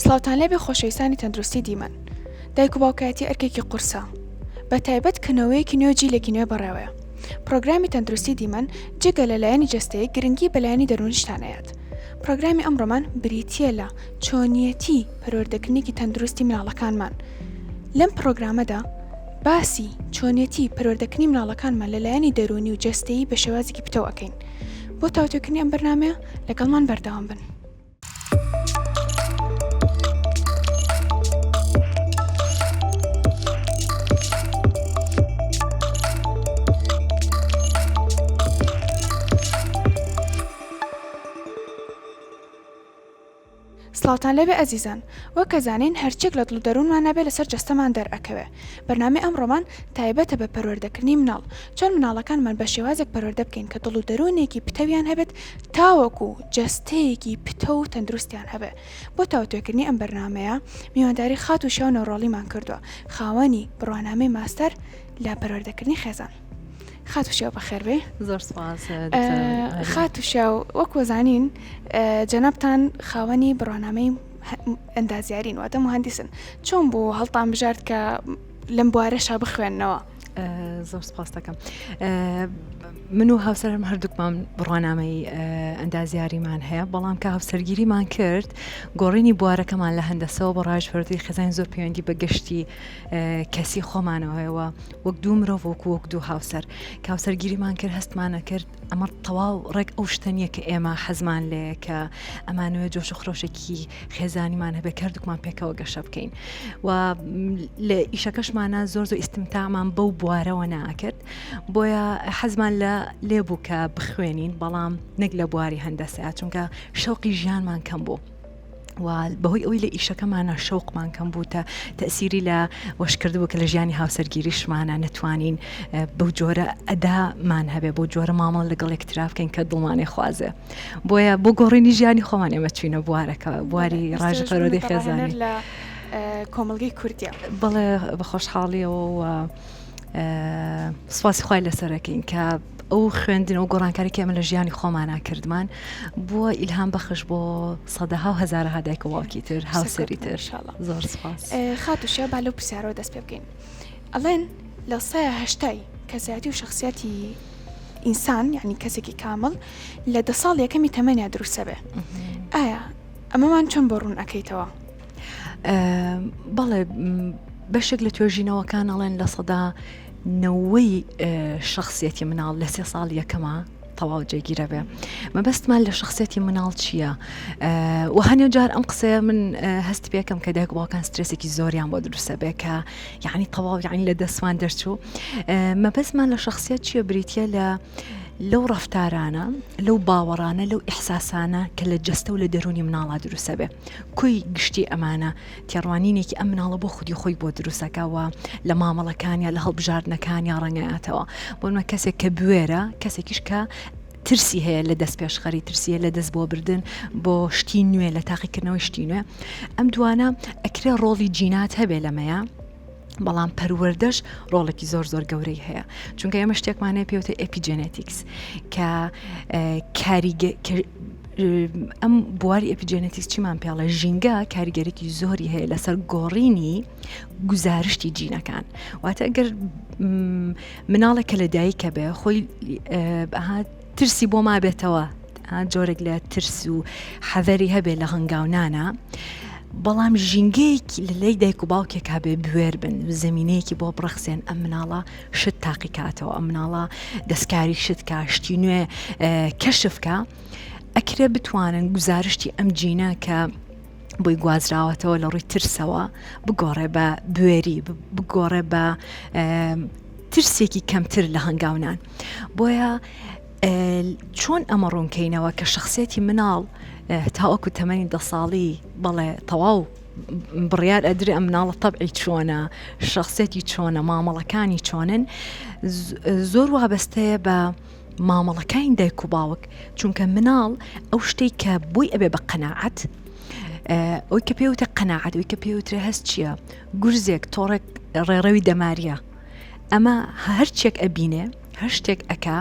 سڵاوتان لێبێ خۆشەویستانی تەندروستی دیمەن. دایک و باوکایەتی ئەرکێکی قورسە. بە تایبەت کەنەوەیەکی نوێ جیلێکی نوێ بەڕێوەیە. پرۆگرامی تەندروستی دیمەن جگە لەلایەنی جەستەیە گرنگی بەلایەنی دەروونیشتانەیەت. پرۆگرامی ئەمڕۆمان بریتیە لە چۆنیەتی پەروەردەکردنێکی تەندروستی مناڵەکانمان. لەم پرۆگرامەدا باسی چۆنیەتی پەروەردەکردنی مناڵەکانمان لەلایەنی دەرونی و جەستەیی بە شێوازێکی پتەوە ئەکەین. بۆ تاوتوێکردنی ئەم بەرنامەیە لەگەڵمان بەردەوام بن. سڵاوتان لەبێ ئەزیزان، وەکە زانین هەرچێک لە دڵ و دەروونمان نەبێ لەسەر جەستەمان دەرئەکەوێ. بەرنامەی ئەمڕۆمان تایبەتە بە پەروەردەکردنی مناڵ، چۆن مناڵەکانمان بە شێوازێک پەروەردە بکەین کە دڵ و دەروونێکی پتەویان هەبێت تاوەکو جەستەیەکی پتە و تەندروستیان هەبێ. بۆ تاوتوێکردنی ئەم بەرنامەیە میوانداری خات و شێو نەوڕۆڵیمان کردووە، خاوەنی بڕوانامەی ماستەر لە پەروەردەکردنی خێزان. خات و شێو بەخێر بێ. زۆر سپاس. خات و شێو وەک وەزانین جەنابتان خاوەنی بڕوانامەی ئەندازیارین، واتە مهندسن. چۆن بۆ هەڵتان بژارد کە لەم بوارەشا بخوێننەوە؟ زۆر سپاس دەکەم. من و هاوسەرم هەردووکمان بڕوانامەی ئەندازیاریمان هەیە، بەڵام کە هاوسەرگیریمان کرد گۆڕینی بوارەکەمان لە هەندەسەوە بە ڕاژپەردەی خێزان زۆر پەیوەندی بە گەشتی کەسی خۆمانەوەیەوە وەک دوو مرۆڤ وەک دوو هاوسەر کە هاوسەرگیریمان کرد هەستمانە کرد ئەمە تەواو ڕێک ئەو شتەنیە کە ئێمە حەزمان لێ کە ئەمانوێ جۆش و خرۆشێکی خێزانیمان هەبێ کردوکمان پێکەوە گەشە بکەین و لە ئیشەکەشمانە زۆر ئیستمتامان بەو بوارەوە ناکرد، بۆیە حەزمان لێبوو کە بخوێنین، بەڵام نەک لە بواری هەندەسەیە، چونکە شەوقی ژیانمان کەم بوو و بەهۆی ئەوی لە ئیشەکەمانە شەوقمان کەم بوو تەسیری لە وەشکردبوو کە لە ژیانی هاوسەرگیریشمانە نەتوانین بەو جۆرە ئەدامان هەبێ بۆ جۆرە مامەڵ لەگەڵ یەکترا بکەین کە دڵمانێ خوازێ. بۆیە بۆ گۆڕینی ژیانی خۆمان ئێمە چوینە بوارەکە، بواری ڕاژە پەروەردەی خێزانی لە کۆمەڵگەی کوردیە. بەڵێ بە خۆشحاڵیەوە و سواسی خوای لەسەرەکەین کە ئەو خوێندن و گۆڕانکاریکە ئەمە لە ژیانی خۆمانە کردمان بووە ئیلهام بەخش بۆ سەدەها و هەزارەها دایک و باوکی تر هاوسەری تر. زۆر سپاس. خات و شێو با لەو پرسیارەوە دەست پێ بکەین. ئەڵێن لە 180 کەسایەتی و شخصیەتی ئینسان، یعنی کەسێکی کامل لە 10 ساڵ یەکەمی تەمەنیا دروستە بێ. ئایا ئەمەمان چۆن بۆ ڕوون ئەکەیتەوە؟ بەڵێ بەشێک لە توێژینەوەکان ئەڵێن لە سەدا 90 شخصیەتی مناڵ لە 3 ساڵ یەکەمە تەواو جێگیرە بێ. مەبەستمان لە شخصیەتی مناڵ چییە؟ و هەنێ جار ئەم قسەیە من هەست پێکەم کە دایک و باوکان سترێسێکی زۆریان بۆ دروستە بێ کە یعنی تەواو یعنی لە دەستوان دەرچوو. مەبەستمان لە شخصیەت چییە؟ بریتیە لەو ڕەفتارانە، لەو باوەڕانە، لەو ئیحساسانە کە لە جەستە و لە دەرونی مناڵا دروستە بێ. کوی گشتی ئەمانە تێڕوانینێکی ئەم مناڵە بۆ خودی خۆی بۆ دروستەکەوە لە مامەڵەکانیا لە هەڵبژاردنەکانیا ڕەنگەیاتەوە. بۆنمە کەسێک کە بوێرە، کەسێکیش کە ترسی هەیە لە دەست پێشخەری، ترسیە لە دەست بۆ بردن بۆ شتی نوێ، لە تاقیکردنەوەی شتی نوێ. ئەم دوانە ئەکرێ ڕۆڵی جینات هەبێ لەمەیە، بەڵام پەروەردەش ڕۆڵێکی زۆر گەورەی هەیە، چونکە ئێمە شتێکمانەیە پێوتە ئەپیجێنێتیکس کە ئەم بواری ئەپیجێنێتیکس چیمان پێڵە؟ ژینگە کاریگەرێکی زۆری هەیە لەسەر گۆڕینی گوزارشتی جینەکان. واتە ئەگەر مناڵێکە لە دایکە بێ خۆی ترسی بۆ ما بێتەوە، جۆرێک لە ترس و حەڤەری هەبێ لە هەنگاونانە، بەڵام ژینگەیەکی لە لای دایک و باوکێک هەبێ بوێر بن، زەمینەیەکی بۆ بڕەخسێن ئەم مناڵە شت تاقیکاتەوە، ئەم مناڵە دەستکاری شتکە، شتی نوێ کەشفکە، ئەکرێ بتوانن گوزارشتی ئەم جینە کە بۆی گوازراوەتەوە لە ڕووی ترسەوە بگۆڕێ بە بوێری، بگۆڕێ بە ترسێکی کەمتر لە هەنگاونان. بۆیە چۆن ئەمە ڕوونکەینەوە کە شخصیەتی مناڵ تاوەکو تەمەنی 10 ساڵی بەڵێ تەواو بڕیار ئەدرێ ئەم مناڵە تەبعی چۆنە، شخصیەتی چۆنە، مامەڵەکانی چۆنن، زۆر وابەستەیە بە مامەڵەکانی دایک و باوک، چونکە مناڵ ئەو شتەی کە بۆی ئەبێ بە قەناعەت، ئەوی کە پێوتە قەناعەت، ئەوی کە پێوترێ هەست چییە؟ گورزێک تۆڕێک ڕێڕەوی دەماریە، ئەمە هەرچێک ئەبینێ، هەر شتێک ئەکا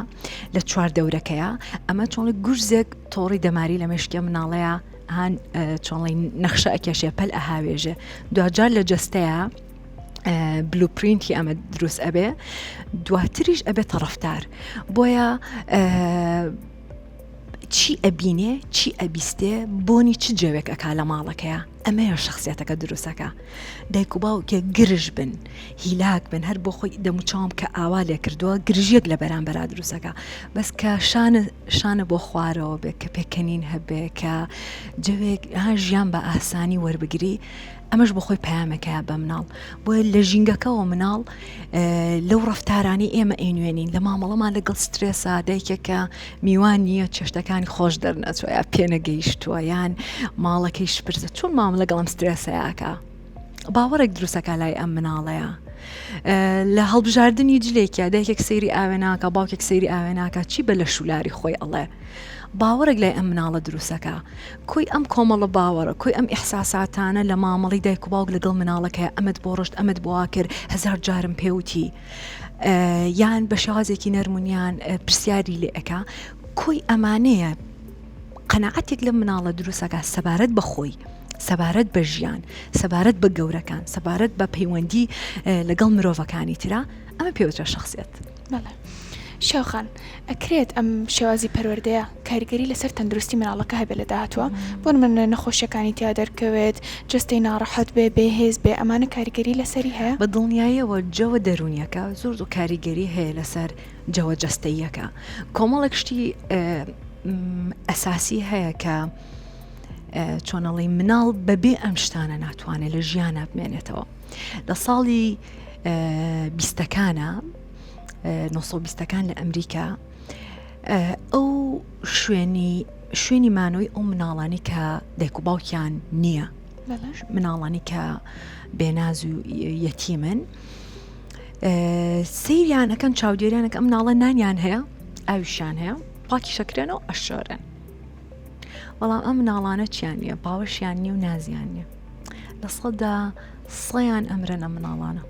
لە چوار دەورەکەیە، ئەمە چۆنە گورزێک تۆڕی دەماری لە مێشکێ مناڵەیە هان چۆڵی نەخشە ئەکێشێ پەل ئەهاوێژێ دوجار لە جەستەیە بلوپرینتی ئەمە دروست ئەبێ دواتریش ئەبێ تەڕەفتار بۆیە چی ئەبینێ چی ئەبیستێ بۆنی چ جەوێک ئەکا لە ماڵەکەیە ئەمەیە شخصیەتەکە دروستەکە دایک و باوکێ گرژ بن هیلاک بن هەر بۆ خۆی دەموچاوم کە ئاوا لێ کردووە گرژیەک لە بەرامبەرا دروستەکە بەس کە شانە بۆ خوارەوە بێ کە پێکەنین هەبێ کە جەوێک ژیان بە ئاسانی وەربگری ئەمەش بۆ خۆی پەیامەکە بە مناڵ بۆیە لە ژینگەکەەوە مناڵ لەو ڕەفتارانی ئێمە ئەینوێنین لە مامەڵەمان لەگەڵ سترێسا دایکێکە میوان نییە چێشتەکانی خۆش دەرنەچوە یا پێنەگەیشتووە یان ماڵەکەی شپرزە چۆن مام لەگەڵم سترێسەیەکە باوەڕێک دروستەکە لای ئەم مناڵەیە لە هەڵبژاردننی جلێکە دایکێک سەیری ئاوێناکە باوکێک سەیری ئاوێناکە چی بە لە شولاری خۆی ئەڵێ باوەڕێک لای ئەم مناڵە دروستەکە کۆی ئەم کۆمەڵە باوەڕە کۆی ئەم ئیحساساتانە لە مامەڵی دایک و باوک لەگەڵ مناڵەکەی ئەمەد بۆ ڕۆشت ئەمەد بۆوا کرد هزار جارم پێوتی یان بە شێوازێکی نەرمونیان پرسیاری لێ ئەکا کۆی ئەمانەیە قەنەعەتێک لە مناڵە دروستەکە سەبارەت بە خۆی سەبارەت بە ژیان سەبارەت بە گەورەکان سەبارەت بە پەیوەندی لەگەڵ مرۆڤەکانی ترا ئەمە پێوترە شخصیت شاوخان ئەکرێت ئەم شێوازی پەروەردەیە کاریگەری لەسەر تەندروستی مناڵەکە هەبێت لە داهاتوە بۆ من نەخۆشیەکانی تیا دەرکەوێت جستەی ناڕەحەت بێ بێهێز بێ ئەمانە کاریگەری لەسەری هەیە بە دڵنیاییەوە جەوە دەرونیەکە زۆر کاریگەری هەیە لەسەر جەوە جەستەیەکە کۆمەڵێک شتی ئەساسی هەیە کە چۆنەڵی مناڵ بەبێ ئەم شتانە ناتوانێت لە ژیانە بمێنێتەوە لە ساڵی بیستەکانە 1920ەکان لە ئەمریکا ئەو شوێنی مانۆی ئەو مناڵانی کە دایک و باوکیان نییە مناڵانی کە بێناز و یەتیمن سەیریانەکەن چاودێریانەکە ئەم مناڵە نانیان هەیە ئاویشیان هەیە پاکی شەکرێنەوە ئەشۆرن بەڵام ئەم مناڵانە چیان نییە باوەشیان نییە و نازیان نییە لە سەدا سەیان ئەمرن ئەم مناڵانە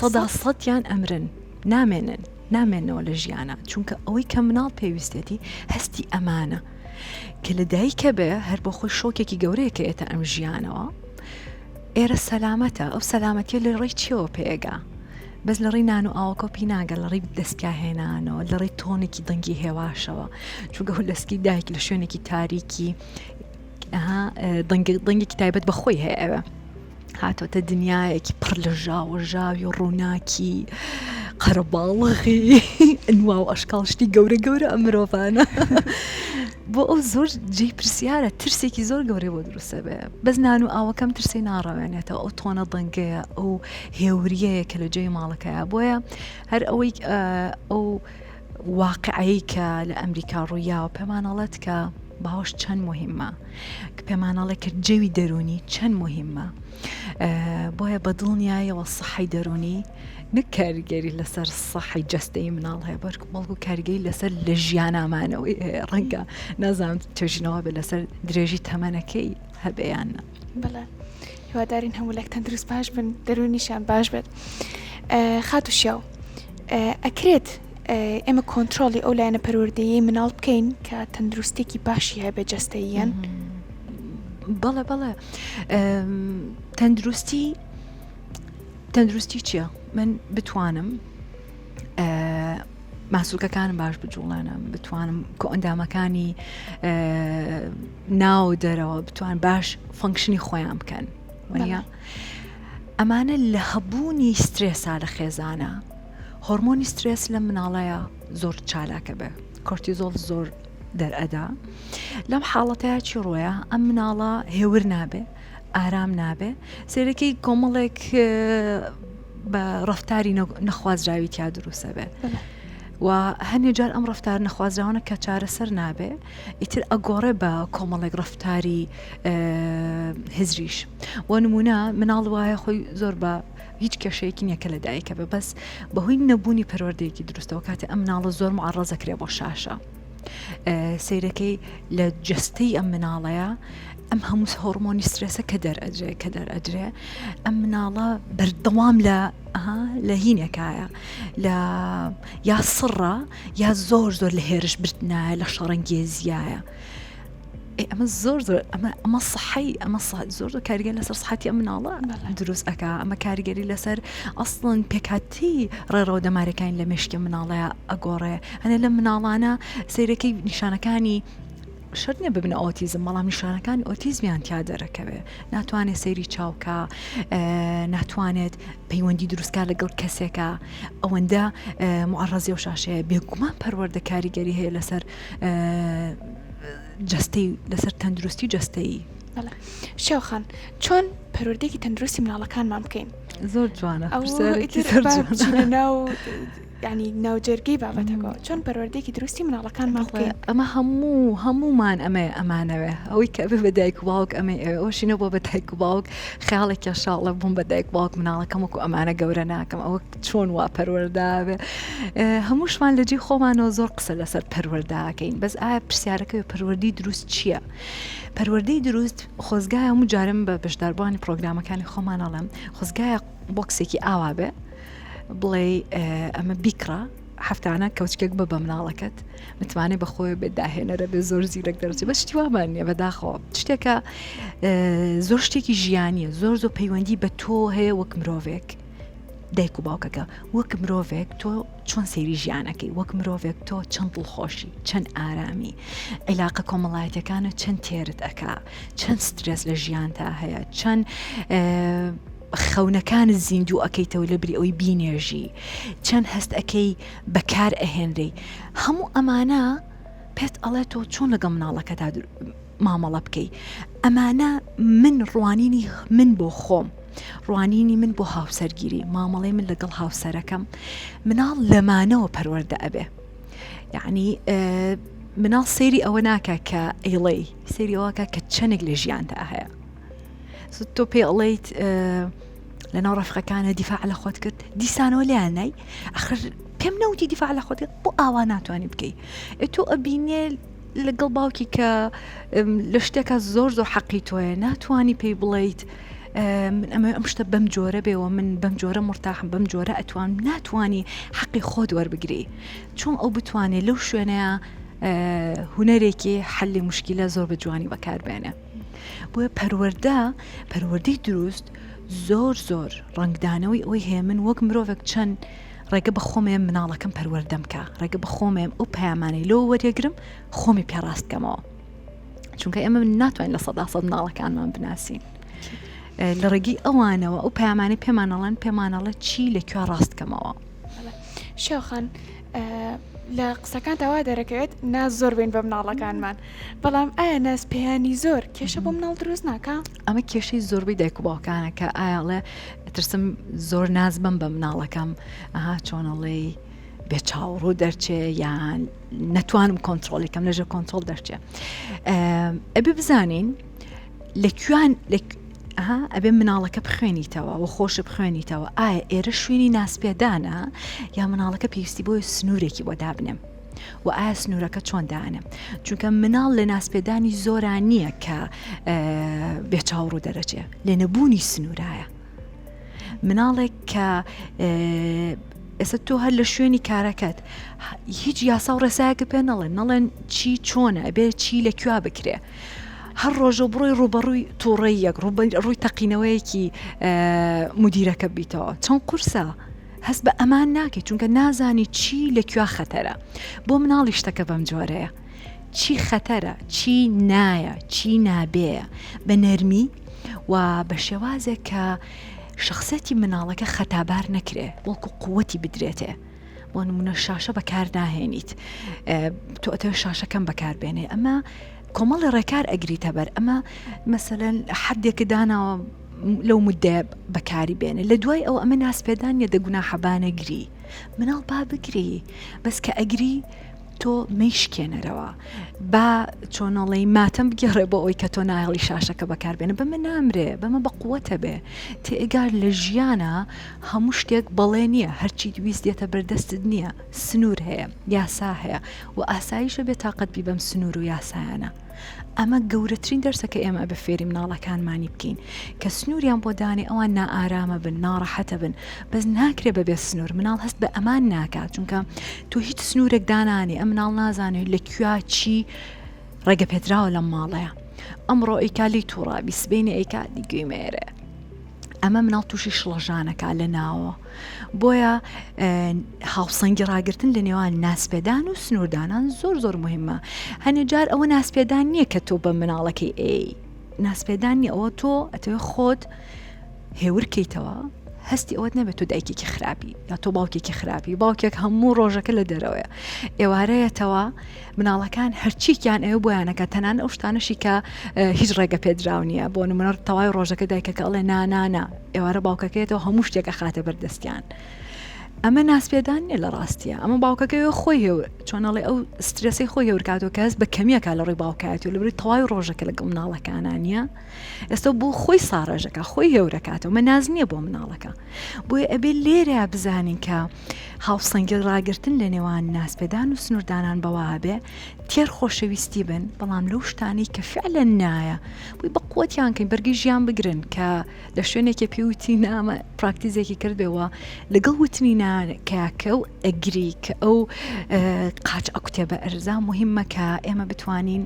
سەدا سەدیان ئەمرن نامێنەوە لە ژیانە چونکە ئەوەی کە مناڵ پێویستێتی هەستی ئەمانە کە لە دایکە بێ هەر بۆ خۆی شۆکێکی گەورەیەکە ئێتە ئەم ژیانەوە ئێرە سەلامەتە ئەو سەلامەتیە لە ڕێی چیەوە پێگا بەس لە ڕێی نان و ئاوکۆپی ناگە لە ڕێی دەستکاهێنانەوە لە ڕێی تۆنێکی دەنگی هێواشەوە چونکە لەسکی دایک لە شوێنێکی تاریکی دەنگێکی تایبەت بە خۆی هەیە ئەوە هاتۆتە دنیایەکی پڕ لە ژاوی و ڕووناکی قەرەباڵغی ئەنوا و ئەشکاڵشتی گەورە ئەم مرۆڤانە بۆ ئەو زۆر جێی پرسیارە ترسێکی زۆر گەورەی بۆ دروستە بێ بەس نان و ئاوەکەم ترسی ناڕەوێنێتەوە ئەو تۆنە دەنگەیە ئەو هێوریەیە کە لە جێی ماڵەکەیە بۆیە هەر ئەوەی ئەو واقعەیە کە لە ئەمریکا ڕوویاوە پێمانەڵێت کە باوەش چەند مهمە کە پێمانەڵێت کە جەوی دەرونی چەند مهمە بۆیە بە دڵنیایەوە سەحی دەرونی نەک کاریگەری لەسەر سەحی جەستەی مناڵ هەیە بەڵکو کاریگەری لەسەر لە ژیانامانەوەی ڕەنگە نازانم توێژینەوە بێ لەسەر درێژی تەمەنەکەی هەبێیانە بەڵێ هیوادارین هەموو تەندروست باش بن دەرونیشان باش بێت خات و شیاو ئەکرێت ئێمە کۆنتترۆلی ئەو لایەنە پەروەردەیی مناڵ بکەین کە تەندروستێکی باشی هەیە بە جەستەییان بەڵێ تەندروستی چییە؟ من بتوانم ماسوولکەکانم باش بجوڵێنم بتوانم کۆ ئەندامەکانی ناو دەرەوە بتوان باش فەنکشنی خۆیان بکەن وانە ئەمانە لە هەبوونی سترێسا لە خێزانە هۆرمۆنی سترێس لە مناڵەیە زۆر چالاکە بێ کۆرتیزۆڵ زۆر دەرئەدا لەم حاڵەتەیە چی ڕۆیە ئەم مناڵە هێور نابێ ئارام نابێ سێرەکەی کۆمەڵێک بە ڕەفتاری نەخوازراوی تیا دروستە بێ و هەنێ جار ئەم ڕەفتار نەخوازراوانە کە چارەسەر نابێ ئیتر ئەگۆڕێ بە کۆمەڵێک ڕەفتاری هزریش و نمونە مناڵ وایە خۆی زۆر بە هیچ کێشەیەکی نییەکە لە دایکە بێ بەس بەهۆی نەبوونی پەروەردەیەکی دروستەوە کاتێ ئەم مناڵە زۆر معڕەزەکرێ بۆ شاشە سیرەکەی لە جەستەی ئەم مناڵەیە ئەم هەموو هۆرمۆنی سترێسە کە دەرئەدرێ ئەم مناڵە بەردەوام لە لە هینێکایە لە یا سڕە یا زۆر لە هێرش برتنایە لە شەڕەنگێزیایە. ئەمە زۆر ئەمە سەحی ئەمە زۆر کاریگەری لەسەر سەحەتی ئەم مناڵە دروست ئەکا. ئەمە کاریگەری لەسەر ئەسڵن پێکاتی ڕێڕەوە دەمارەکانی لە مێشکی مناڵەیە ئەگۆڕێ. هەنە لە مناڵانە سیرەکەی نیشانەکانی شەرت نیە ببنە ئۆتیزم، بەڵام نیشانەکانی ئۆتیزمیان تیا دەرەکەوێ. ناتوانێت سەیری چاوکە، ناتوانێت پەیوەندی دروستکار لەگەڵ کەسێکە. ئەوەندە معڕەزی و شاشەیە. بێگومان پەروەردە کاریگەری هەیە لەسەر جەستەی، لەسەر تەندروستی جەستەیی. شێوخان چۆن پەروەردەیەکی تەندروستی مناڵەکانمان بکەین؟ زۆر جوانە ناو ینی ناوجێرگەی بابەتەکە چۆن پەروەردەیەکی دروستی مناڵەکانمان بکەین؟ ئەمە هەمومان ئەمانەوێ. ئەوەی کە بە دایک و باوک ئەمە ئەوشینە بۆ بە دایک و باوک خیاڵێکی شاڵە بووم بە دایک باوک مناڵەکەم وەکو ئەمانە گەورە ناکەم. ئەوە چۆن وا پەروەردابێ. هەمووشمان لەجێ خۆمانەوە زۆر قسە لەسەر پەروەرداکەین. بەس ئایا پرسیارەکە پەروەردەی دروست چییە؟ پەروەردەی دروست خۆزگایە هەموو جارم بە بەشداربوانی پرۆگرامەکانی خۆمان ئەڵێم خۆزگایە بۆکسێکی ئاوا بێ بڵێ ئەمە بیکڕە هەفتانە کەوچکێک بە مناڵەکەت متوانێت بەخۆی بێت داهێنەرە بێ زۆر زیرەک دەرەچێت. بە شتی وابان نیە بەداخەوە شتێکە زۆر شتێکی ژیانیە. زۆر پەیوەندی بە تۆ هەیە وەک مرۆڤێک دایک و باوکەکە. وەک مرۆڤێک تۆ چۆن سەیری ژیانەکەی، وەک مرۆڤێک تۆ چەند دڵخۆشی، چەند ئارامی، عیلاقە کۆمەڵایەتەکانە چەند تێرت ئەکا، چەند سترێس لە ژیانتا هەیە، چەند خەونەکان زیندوو ئەەکەیتەوە لە بری ئەوەی بینێژی، چەند هەست ئەەکەی بەکار ئەهێنرەی. هەموو ئەمانە پێت ئەڵێ تۆ چۆن لەگەڵ مناڵەکەتا مامەڵە بکەی. ئەمانە من ڕوانینی من بۆ خۆم، ڕوانینی من بۆ هاوسەرگیری، مامەڵەی من لەگەڵ هاوسەرەکەم. مناڵ لەمانەوە پەروەردە ئەبێ. یعنی مناڵ سەیری ئەوە ناکە کە ئەیڵێ، سەیری ئەوەکە کە چەندێک لە ژیاندا هەیە. تۆ پێ ئەڵێیت لە ناو ڕەفقەکانە دیفاع لە خۆت کرد، دیسانەوە لیانای ئەخر پێم نەوتی دیفاع لە خۆت کرد، بۆ ئاوا ناتوانانی بکەی. تۆ ئەبینێ لەگەڵ باوکی کە لە شتێکە زۆر حەقی تۆیە، ناتوانی پێی بڵێیت ئەم شتە بەم جۆرە بێەوە، من بەم جۆرە مرتاحم، بەم جۆرە ئەتوان. ناتوانی حەقی خۆت وەربگری. چۆن ئەو بتوانێت لەو شوێنەیە هونەرێکی حەلی مشکلە زۆر بە جوانی بەکاربێنێ. بۆیە پەروەردەی دروست زۆر ڕنگدانەوەی ئەوەی هەیە من وەک مرۆڤێک چەند ڕێگە بە خۆمێم مناڵەکەم پەروەردەم کە، ڕێگە بە خۆمێم ئەو پەیامانەی لەوە وەرێگرم خۆمی پێڕاستکەمەوە. چونکە ئێمە ناتوانین لە 100% مناڵەکانمان بناسین. لە ڕێگەی ئەوانەوە ئەو پەیامانەی پێمانەڵە چی لەکوێ ڕاستکەمەوە. شێوخان لە قسەکان تاوا دەرەکەوێت ناز زۆر بین بە مناڵەکانمان، بەڵام ئایا ناز پێیانی زۆر کێشە بۆ مناڵ دروست ناکە؟ ئەمە کێشەی زۆربەی دایک و باوکانە کە ئایاڵێ ترسم زۆر ناز بم بە مناڵەکەم، چۆنەڵێ بێ چاوەڕوو دەرچێ یان نەتوانم کۆنتترۆلیکەم لەژێر کۆنتترۆل دەرچێ. ئەبێ بزانین لەکوێن ئەبێ مناڵەکە بخوێنیتەوە و خۆش بخوێنیتەوە. ئایا ئێرە شوێنی ناسپێدانە یا مناڵەکە پێویستی بۆ سنوورێکی بۆ دابنێم و ئایا سنوورەکە چۆن دانێم؟ چونکە مناڵ لە ناسپێدانی زۆران نییە کە بێچاوڕوو دەرەچێ، لە نەبوونی سنوورایە. مناڵێک کە ئێستا تۆ هەر لە شوێنی کارەکەت هیچ یاسا و ڕێسایەکە پێ نەڵێن چی چۆنە، ئەبێ چی لەکوێ بکرێ. هەر ڕۆژە بڕۆی ڕوبەڕووی تووڕێی یەک ڕووی تەقینەوەیەکی مدیرەکە بیتەوە. چەند قورسە هەست بە ئەمان ناکەی، چونکە نازانی چی لەکوێ خەتەرە. بۆ مناڵی شتەکە بەم جۆرەیە، چی خەتەرە، چی نایە، چی نابێە، بە نەرمی و بە شێوازێک کە شخصەتی مناڵەکە خەتابار نەکرێ، وەڵکو قووەتی بدرێتێ. بۆ نمونە شاشە بەکار ناهێنیت، تۆ ئەتەوە شاشەکەم بەکاربێنێ. ئەمە کۆمەڵی ڕێکار ئەگریتە بەر ئەمە مەسەلەن حەدێکە داناوە لەو مدە بەکاری بێنێ. لە دوای ئەو ئەمە ناسپێدانیە دەگوناحەبانە گری. مناڵ با بگری، بەس کە ئەگری تۆ مەیشکێنەرەوە، با چۆنەڵی ماتەم بگەڕێ بۆ ئەوی کە تۆ نایڵی شاشەکە بەکاربێنە. بەمە نامرێ، بەمە بە قووەتە بێ. تێئگار لە ژیانە هەموو شتێک بەڵێ نییە، هەرچی ویست دێتە بەردەستت نییە. سنوور هەیە، یاسا هەیە و ئاساییشە بێ تااقەت بی بەم سنوور و یاسایانە. ئەمە گەورەترین دەرسەکە ئێمە بە فێری مناڵەکانمانی بکەین کە سنووریان بۆ دانی ئەوان نائارامە بن ناڕەحەتە بن بەس ناکرێ بەبێ سنوور مناڵ هەست بە ئەمان ناکات چونکە تۆ هیچ سنوورێک دانانی ئەم مناڵ نازانێت لە کوێ چی ڕێگە پێدراوە لەم ماڵەیە ئەمڕۆ ئەیکالی تووڕابی سبینی ئەیکاتی گوێمێرە ئەمە مناڵ تووشی شڵەژانەکە لە ناوە بۆیە هاوسەنگی ڕاگرتن لە نێوان ناسپێدان و سنووردانان زۆر زۆر مهمە هەنێ جار ئەوە ناسپێدان نییە کە تۆ بە مناڵەکەی ناسپێدان نیە ئەوە تۆ ئەتەوێ خۆت هێورکەیتەوە هەستی ئەوەت نەبێت تۆ دایکێکی خراپی یا تۆ باوکێکی خراپی باوکێک هەموو ڕۆژەکە لە دەرەوەیە ئێوارەیەتەوە مناڵەکان هەرچیکیان ئەوە بۆیانەکە تەنان ئەو شتانەشی کە هیچ ڕێگە پێدراو نییە بۆ نمونە تەواوی ڕۆژەکە دایکەکە ئەڵێ نانانە ئێوارە باوکەکەیەتەوە هەموو شتێکە خاتە بەردەستیان ئەمە ناسپێدان نیە لە ڕاستیە ئەمە باوکەکەی خۆی هێور چۆنەڵێ ئەو سترسی خۆی هێورکاتەوە کەس بە کەمیەکە لە ڕێی باوکایەتی و لەبری تەواوی ڕۆژەکە لەگەڵ مناڵەکانان نیە ئێستا بۆ خۆی ساڕێژەکە خۆی هێورەکاتەوە مە ناز نییە بۆ مناڵەکە بۆیە ئەبێ لێرە بزانین کە هاوسەنگی ڕاگرتن لە نێوان ناسپێدان و سنووردانان بەوا بێ تێر خۆشەویستی بن بەڵام لەو شتانی کە فعلە نایە بووی بە قوتیان کەین بەرگی ژیان بگرن کە لە شوێنێکی پێوتی نامە پراکتیزێکی کردبێەوە لەگەڵ وتنی کاکە و ئەگری کە ئەو قاچ ئەکوتێ بە ئەرزا مهمە کە ئێمە بتوانین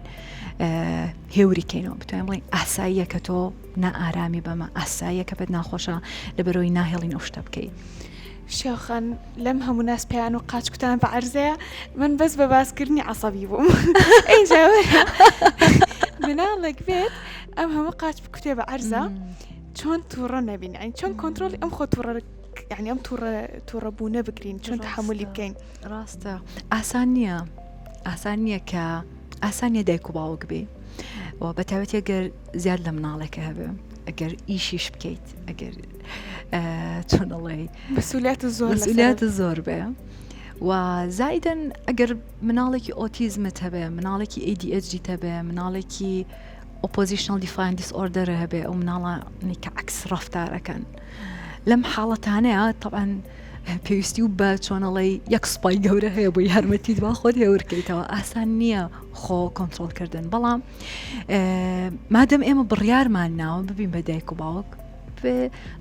هێوریکەینەوە بتوانین بڵین ئاساییە کە تۆ نائارامی بەمە ئاساییە کە بەت ناخۆشە لەبەرەوەی ناهێڵین ئەو شتە بکەیت شێخان لەم هەموو ناسپیان و قاچکوتان بە عەرزەیە من بەس بە باسکردنی عەسەبی بووم ئینجا مناڵێک بێت ئەم هەموو قاچ بکوتێ بە عەرزە چۆن تووڕە نەبین ئەین چۆن کۆنتترۆلی ئەم خۆ تووڕە یعنی ئەم تووڕەبوونە بگرین چۆن تحملی بکەین ڕاستە ئاسان نییە کە ئاسانیە دایک و باوک بێ بە تایبەتی ئەگەر زیاد لە مناڵەکە هەبێ ئەگەر ئیشیش بکەیت ئەگەر چۆنەڵێ مەسئولیات زۆر بێ و زایدن ئەگەر مناڵێکی ئۆتیزمت هەبێ مناڵێکی ADHD هەبێ مناڵێکی oppositional defiant disorder هەبێ ئەو مناڵانی کە عکس ڕەفتارەکەن لەم حاڵەتانەیە طبعاً پێویستی و بە چۆنەڵی یەک سوپای گەورە هەیە بۆ یارمەتیت با خۆت هێورکەیتەوە ئاسان نییە خۆ کۆنتترۆلکردن بەڵام مادەم ئێمە بڕیارمان ناوە ببین بە دایک و باوک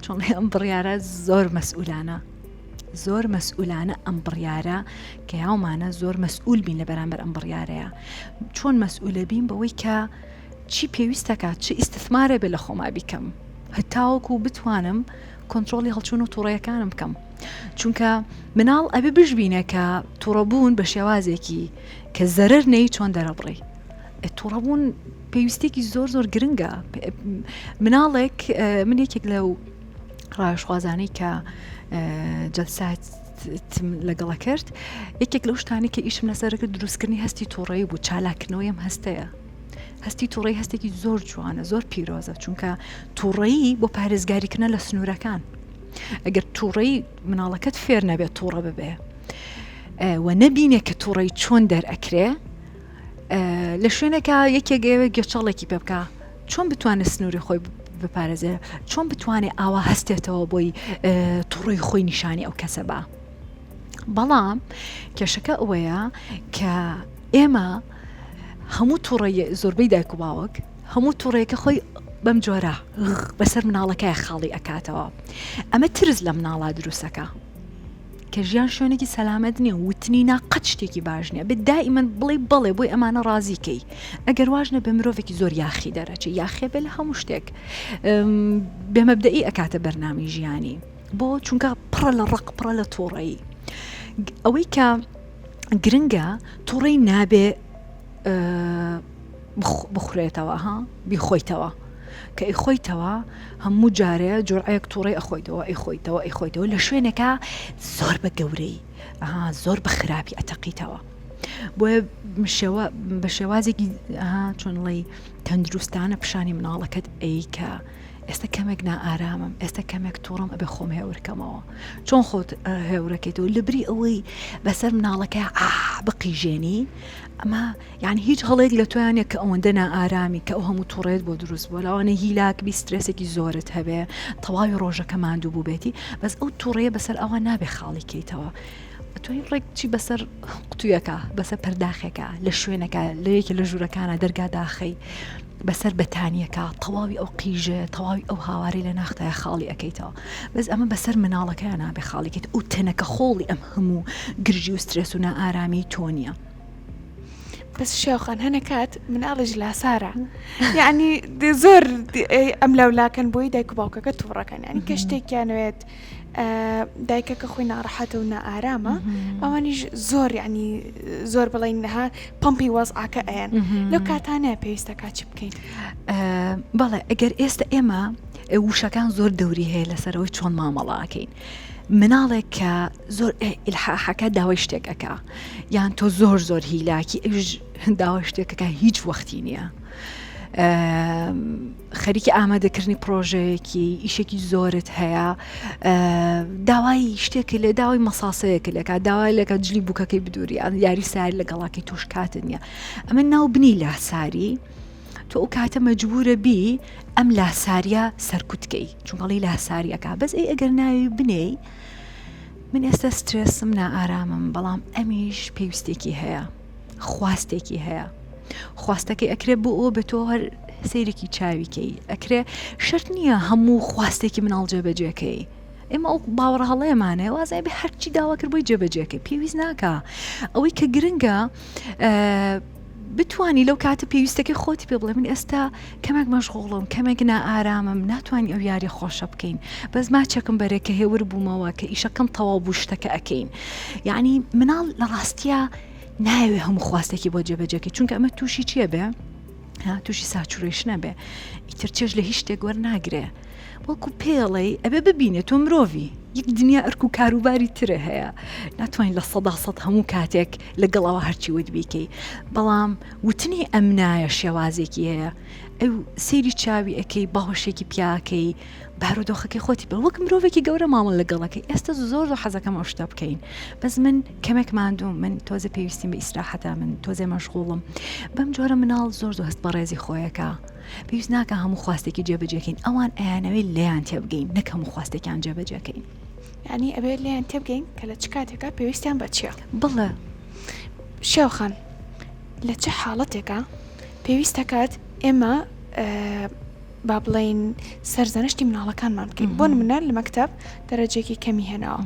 چۆن ئەم بڕیارە زۆر مەسئولانە ئەم بڕیارە کە یاومانە زۆر مەسئول بین لە بەرامبەر ئەم بڕیارەیە چۆن مەسئولە بین بەوەی کە چی پێویستەکات چی ئیستثمارە بێ لە خۆما بیکەم هەتاوەکو بتوانم کۆنتترۆلی هەڵچوون و تووڕەیەکانم بکەم چونکە مناڵ ئەبێ بژبینە کە تووڕەبوون بە شێوازێکی کە زەرەر نەی چۆن دەرەبڕی تووڕەبوون پێویستێکی زۆر گرنگە مناڵێک من یەکێک لەو ڕایشخوازانەی کە جەلسات لەگەڵە کرد یەکێک لەو شتانی کە ئیشم لەسەرەکرد دروستکردنی هەستی تووڕەیی بوو چالاکردنەوەیم هەستەیە هەستی تووڕەیی هەستێکی زۆر جوانە زۆر پیرۆزە چونکە تووڕەیی بۆ پارێزگاریکردنە لە سنوورەکان ئەگەر تووڕەیی مناڵەکەت فێر نەبێت تووڕە ببێ و نەبینێ کە تووڕەی چۆن دەرئەکرێ لە شوێنێکە یەکێک ئێوە گێچەڵێکی پێ بکە چۆن بتوانێت سنووری خۆی بپارێزێ چۆن بتوانێت ئاوا هەستێتەوە بۆی تووڕەی خۆی نیشانی ئەو کەسە بە بەڵام کێشەکە ئەوەیە کە ئێمە هەموو تووڕەیە زۆربەی دایک و باوک هەموو تووڕەیەکە خۆی بەم جۆرە بەسەر مناڵەکەی خاڵی ئەکاتەوە ئەمە ترس لە مناڵا دروستەکە کە ژیان شوێنێکی سەلامەت نییە وتنی ناقەت شتێکی باش نییە بێ دائیمەن بڵێ بەڵێ بۆی ئەمانە ڕازیکەی ئەگەر واژنە بە مرۆڤێکی زۆر یاخی دەرەچێ یاخێ بێ لە هەموو شتێک بێمەبدەئی ئەکاتە بەرنامی ژیانی بۆ چونکە پڕە لە ڕق پڕە لە تووڕەیی ئەوەی کە گرنگە تووڕەی نابێ بخورێتەوە بیخۆیتەوە کە ئەیخۆیتەوە هەموو جارەیە جۆرعەیەک تووڕەی ئەخۆیتەوە لە شوێنێکە زۆر بە گەورەی زۆر بە خراپی ئەتەقیتەوە بۆیە بە شێوازێکی چۆنڵی تەندروستانە پیشانی مناڵەکەت کە ئێستا کەمێک نائارامم ئێستا کەمێک تووڕم ئەبێ خۆم هێورکەمەوە چۆن خۆت هێورەکەیتەوە لەبری ئەوەی بەسەر مناڵەکە بقیژێنی ئەمە یعنی هیچ هەڵەیەک لە تۆیانە کە ئەوەندە نائارامی کە ئەو هەموو تووڕێت بۆ دروست بووە لەوانە هیلاکبی سترسێکی زۆرت هەبێ تەواوی ڕۆژەکە ماندوو بوو بێتی بەس ئەو تووڕەیە بەسەر ئەوە نابێ خاڵی کەیتەوە توی ڕێکچی بەسەر قوتوویەکە بەسەر پەرداخێکە لە شوێنەکە لەیەکی لە ژوورەکانە دەرگا داخەی بەسەر بەتانیەکە تەواوی ئەو قیژە تەواوی ئەو هاواری لە ناختایە خاڵی ئەەکەیتەوە بەس ئەمە بەسەر مناڵەکەیان نابێ خاڵیکەیت و تەنەکە خۆڵی ئەم هەموو گرژی و سترێس و نائارامی تۆ نییە. بس شێوخان هەنە کات مناڵش لاسارە یعنی زۆر ئەم لەولاکەن بۆی دایک و باوکەکە تووڕەکەن ینی کە شتێکیانوێت دایکەکە خۆی ناڕەحەتە و نائارامە ئەوانیش زۆر ینی زۆر بڵێنها پمپی وەزعاکە ئەیان لەو کاتانەیە پێویستەکە چی بکەین؟ بەڵێ ئەگەر ئێستا ئێمە وشەکان زۆر دەوری هەیە لەسەرەوەی چۆن مامەڵاکەین مناڵێک کە زۆر ئیلحاحەکە داوای شتێکەکە یان تۆ زۆر هیلاکی ئەوش داوای شتێکەکە هیچ وەختی نییە خەریکی ئامادەکردنی پرۆژەیەکی ئیشێکی زۆرت هەیە داوای شتێک لێ داوای مەساسەیەکە لەکە داوای لەکە جلی بووکەکەی بدووری یاری ساری لەگەڵاکەی توش کاتن نییە ئەمە ناو بنی لاساری تۆ ئەو کاتە مەجبورە بی ئەم لاساریە سەرکوتکەی چونکەڵی لاساریەکە بەس ئەگەر ناوی بنێ من ئێستا سترێسم نائارامم بەڵام ئەمیش پێویستێکی هەیە خواستێکی هەیە خواستەکەی ئەکرێ بۆ ئەو بە تۆ هەر سەیرێکی چاویکەی ئەکرێ شەرت نییە هەموو خواستێکی مناڵ جێبەجێکەی ئێمە ئەو باوەڕ هەڵەیەمانەیە وازای بێ هەرچی داوا کرد بۆی جێبەجێکەی پێویست ناکە ئەوەی کە گرنگە بتوانی لەو کاتە پێویستەکەی خۆتی پێ بڵێ من ئێستا کەمێک مەشغوڵم کەمێک نائارامم ناتوانانی ئەو یاری خۆشە بکەین بەس ماچەکەم بەرێکە هێور بوومەوە کە ئیشەکەم تەواو بوو شتەکە ئەەکەین یعنی مناڵ لە ڕاستیە ناوێ هەموو خواستێکی بۆ جێبەجێکی چونکە ئەمە تووشی چیە بێ تووشی ساچورێشنە بێ ئیتر چێژ لە هیچ شتێک وەرناگرێ وەڵکو پێڵێ ئەبێ ببینێت تۆ مرۆڤی یەک دنیا ئەرک و کاروباری ترە هەیە ناتوانین لە 100% هەموو کاتێک لەگەڵەوە هەرچی ود بیکەی بەڵام وتنی ئەم نایە شێوازێکی هەیە ئەو سێری چاوی ئەەکەی باوەشێکی پیاکەی بارودۆخەکەی خۆتی بە وەک مرۆڤێکی گەورە مامەڵ لەگەڵەکەی ئێستا زۆر حەزەکەم ئەو شتە بکەین بەس من کەمێک ماندوم من تۆزە پێویستیم بە ئیسراحەتە من تۆزێ مەشغوڵم بەم جۆرە مناڵ زۆر هەست بە ڕێزی خۆیەکە پێویست ناکە هەموو خواستێکی جێبەجێکەین ئەوان ئەیانەوەی لێیان تێبگەین نەک هەموو خواستێکیان جێبەجێکەین ینی ئەبێ لێیان تێبگەین کە لە چ کاتێکە پێویستیان بە چییە بڵێ شێوخان لە چه حاڵەتێکە پێویستەکات ئێمە با بڵین سەرزانشتی مناڵەکانمان بکەین بۆ نمونە لە مەکتەب دەرەجێکی کەمی هێناوە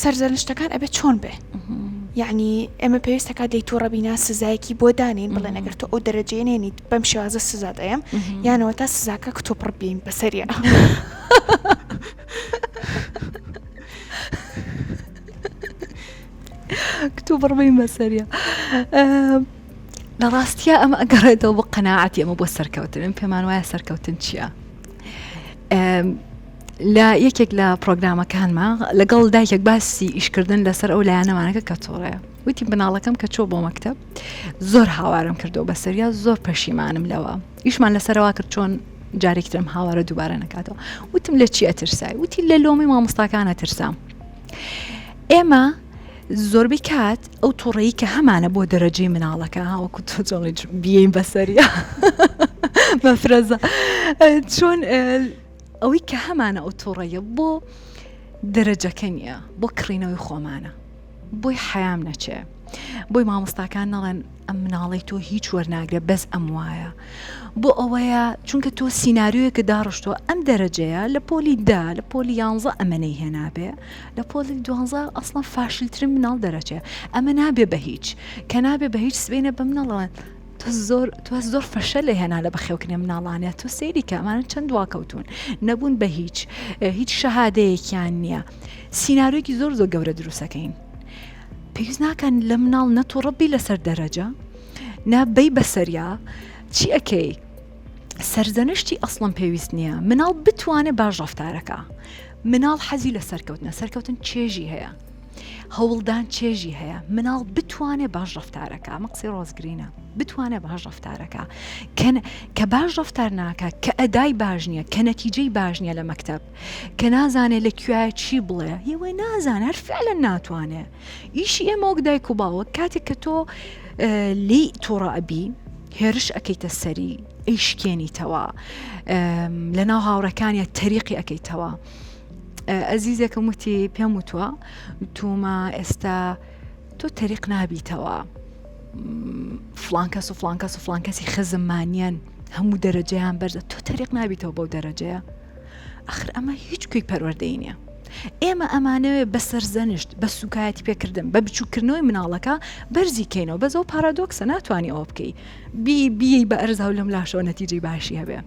سەرزانشتەکان ئەبێت چۆن بێ یعنی ئێمە پێویستەکە دەی تووڕەبینا سزایەکی بۆ دانین بڵێن ئەگەر تۆ ئەو دەرەجەیە نێنیت بەم شێوازە سزات ئەم یانەوە تا سزاکە کە تۆ پڕ بین بەسەریە کتۆ بڕبین بەسەریە لە ڕاستیە ئەمە ئەگەڕێتەوە بۆ قەناعەتی ئەمە بۆ سەرکەوتن من پێمان وایە سەرکەوتن چییە لە یەکێک لە پرۆگرامەکانمە لەگەڵ دایکێک باسی ئیشکردن لەسەر ئەو لایەنەمانەکە کە تۆڕەیە وتی بناڵەکەم کە چۆ بۆ مەکتەب زۆر هاوارم کردەوە بەسەریا زۆر پەشیمانم لەوە ئیشمان لەسەرەوە کرد چۆن جارێکترم هاوارە دووبارە نەکاتەوە وتم لە چی ئەترسای وتی لە لۆمی مامۆستاکانە ترسام ئێمە زۆربەی کات ئەو تووڕەیی کە هەمانە بۆ دەرەجەی مناڵەکە وەکو تۆ جۆڵی بیین بەسەریە بەفرەزە چۆن ئەوەی کە هەمانە ئەو تووڕەیە بۆ دەرەجەکە نییە بۆ کڕینەوەی خۆمانە بۆی حەیام نەچێ بۆی مامۆستاکان نەڵێن ئەم مناڵی تۆ هیچ وەرناگرێ بەس ئەم وایە بۆ ئەوەیە چونکە تۆ سیناریۆیەکە داڕشتووە ئەم دەرەجەیە لە پۆلی دا لە پۆلی 11 ئەمەنەی هێنابێ لە پۆلی 12 ئەسڵان فاشلترین مناڵ دەرەجێ ئەمە نابێ بە هیچ کە نابێ بە هیچ سبێنە بە مناڵەوەن تۆ زۆر فەشە لە هێنا لە بەخێوکردنی مناڵانێت تۆ سەیری کە ئەمانە چەند دواکەوتون نەبوون بە هیچ شەهادەیەکیان نییە سیناریۆیەکی زۆر گەورە دروستەکەین پێویست ناکەن لە مناڵ نەتوڕەبی لەسەر دەرەجە نابەی بەسەریا چی ئەەکەی سەرزەنشتی ئەسڵم پێویست نییە مناڵ بتوانێت باش ڕەفتارەکە مناڵ حەزی لە سەرکەوتن چێژی هەیە هەوڵدان چێژی هەیە مناڵ بتوانێت باش ڕەفتارەکە مەقسی ڕۆزگرینە بتوانێت باش ڕەفتارەکە کە باش ڕەفتار ناکە کە ئەدای باش نییە کە نەتیجەی باش نییە لە مەکتەب کە نازانێت لە کوێ چی بڵێ هێوەی نازانێت هەر فعلا ناتوانێت ئیشی ئێمە وەک دایک و باوە کاتێک کە تۆ لی تووڕە ئەبی هێرش ئەەکەیتە سەری ئەیشکێنیتەوە لە ناو هاوڕەکانیە تەریقی ئەەکەیتەوە ئەزیزێکم وتی پێم وتوە تومە ئێستا تۆ تەریق نابیتەوە فڵان کەس و فڵان کەس و فڵان کەسی خزممانیان هەموو دەرەجەیان بەرزە تۆ تەریق نابیتەوە بەو دەرەجەیە ئەخر ئەمە هیچ کوی پەروەردەی نییە ئێمە ئەمانەوێ بە سەرزەنشت بە سوکایەتی پێکردن بە بچووکردنەوەی مناڵەکە بەرزی کەینەوە بەزەو پارادۆکسە ناتوانانی ئەوە بکەی بی بە ئەرزا و لەم لاشەوە نەتیجەی باشی هەبێ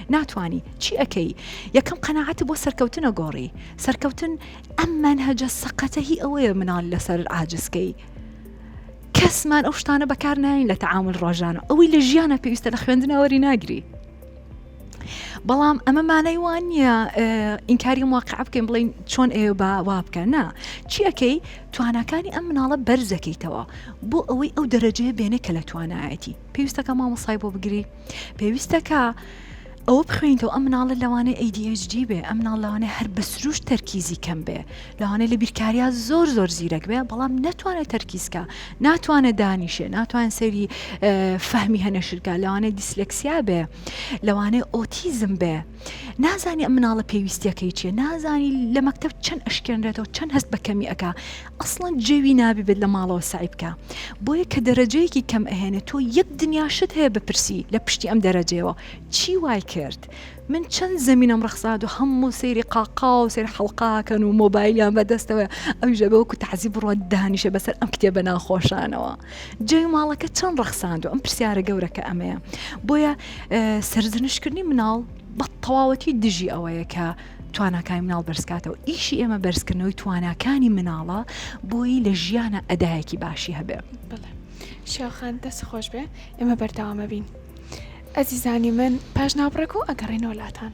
ناتوانی چی ئەەکەی یەکەم قەناعەت بۆ سەرکەوتنە گۆڕی سەرکەوتن ئەم منهەجە سەقەتە هی ئەوەیە مناڵ لەسەر ئاجزکەی کەسمان ئەو شتانە بەکار ناین لە تەعامل ڕۆژانە ئەوەی لە ژیانە پێویستە لە خوێندنەوەری ناگری بەڵام ئەمە مانای وان نییە ئینکاری واقع بکەین بڵین چۆن ئێوە بە وا بکە نا چی ئەەکەی توانەکانی ئەم مناڵە بەرزەکەیتەوە بۆ ئەوەی ئەو دەرەجەیە بێنێ کە لە توانایەتی پێویستەکە مامۆسای بۆ بگری پێویستەکە ئەوە بخوێنیتەوە ئەم مناڵە لەوانەیە ADHD بێ ئەم مناڵ لەوانەیە هەر بە سروش تەرکیزی کەم بێ لەوانەیە لە بیرکاریە زۆر زیرەک بێ بەڵام ناتوانێت تەرکیزکە ناتوانێت دانیشێ ناتوان سەری فەهمی هەنەشرکە لەوانەیە دیسلەکسیا بێ لەوانەیە ئۆتیزم بێ نازانی ئەم مناڵە پێویستیەکەی چیە نازانی لە مەکتەب چەند ئەشکێنرێتەوە چەند هەست بە کەمی ئەکا ئەسڵەن جێوی نابی بێت لە ماڵەوە سعی بکە بۆیە کە دەرەجەیەکی کەم ئەهێنێت تۆ یەک دنیاشت هەیە بپرسی لە پشتی ئەم دەرەجەیەوە چی وای کرد من چەند زمینم ڕەخساد و هەموو سەیری قاقا و سەیری حەڵقاکەن و مۆبایلیان بەدەستەوە ئەویش بەوەکو تەعزیب بڕوە دانیشە بەسەر ئەم کتێبە ناخۆشانەوە جێی ماڵەکە چەند ڕەخساند و ئەم پرسیارە گەورەکە ئەمەیە بۆیە سەرزنشکردنی مناڵ بە تەواوەتی دژی ئەوەیە کە تواناکانی مناڵ بەرزکاتەوە ئیشی ئێمە بەرزکردنەوەی تواناکانی مناڵە بۆی لە ژیانە ئەدایەکی باشی هەبێ شێوخان دەست خۆش بێ ئێمە بەردەوامە بین ئەزیزانی من پاش ناوبڕێک و ئەگەڕێنەوە لاتان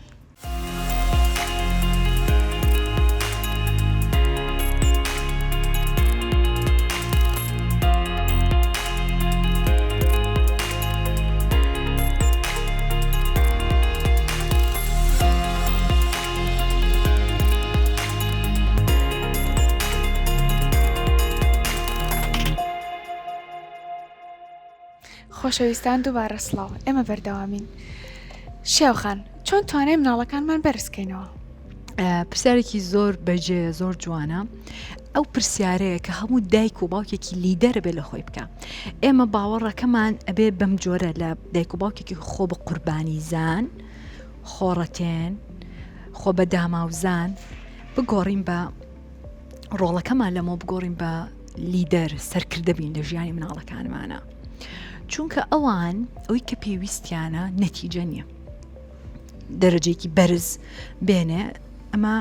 خۆشەویستان دووبارە سڵاو ئێمە بەردەوامین شێوخان چۆن توانای مناڵەکانمان بەرزکەینەوە پرسیارێکی زۆر بەجێ زۆر جوانە ئەو پرسیارەیە کە هەموو دایک و باوکێکی لیدەرە بێ لە خۆی بکە ئێمە باوەڕەکەمان ئەبێ بەم جۆرە لە دایک و باوکێکی خۆ بە قوربانی زان خۆڕەتێن خۆ بە داماوزان بگۆڕین بە ڕۆڵەکەمان لەمە بگۆڕین بە لیدەر سەرکردە بین لە ژیانی مناڵەکانمانە چونکە ئەوان ئەوەی کە پێویستیانە نەتیجە نییە دەرەجێکی بەرز بێنێ ئەمە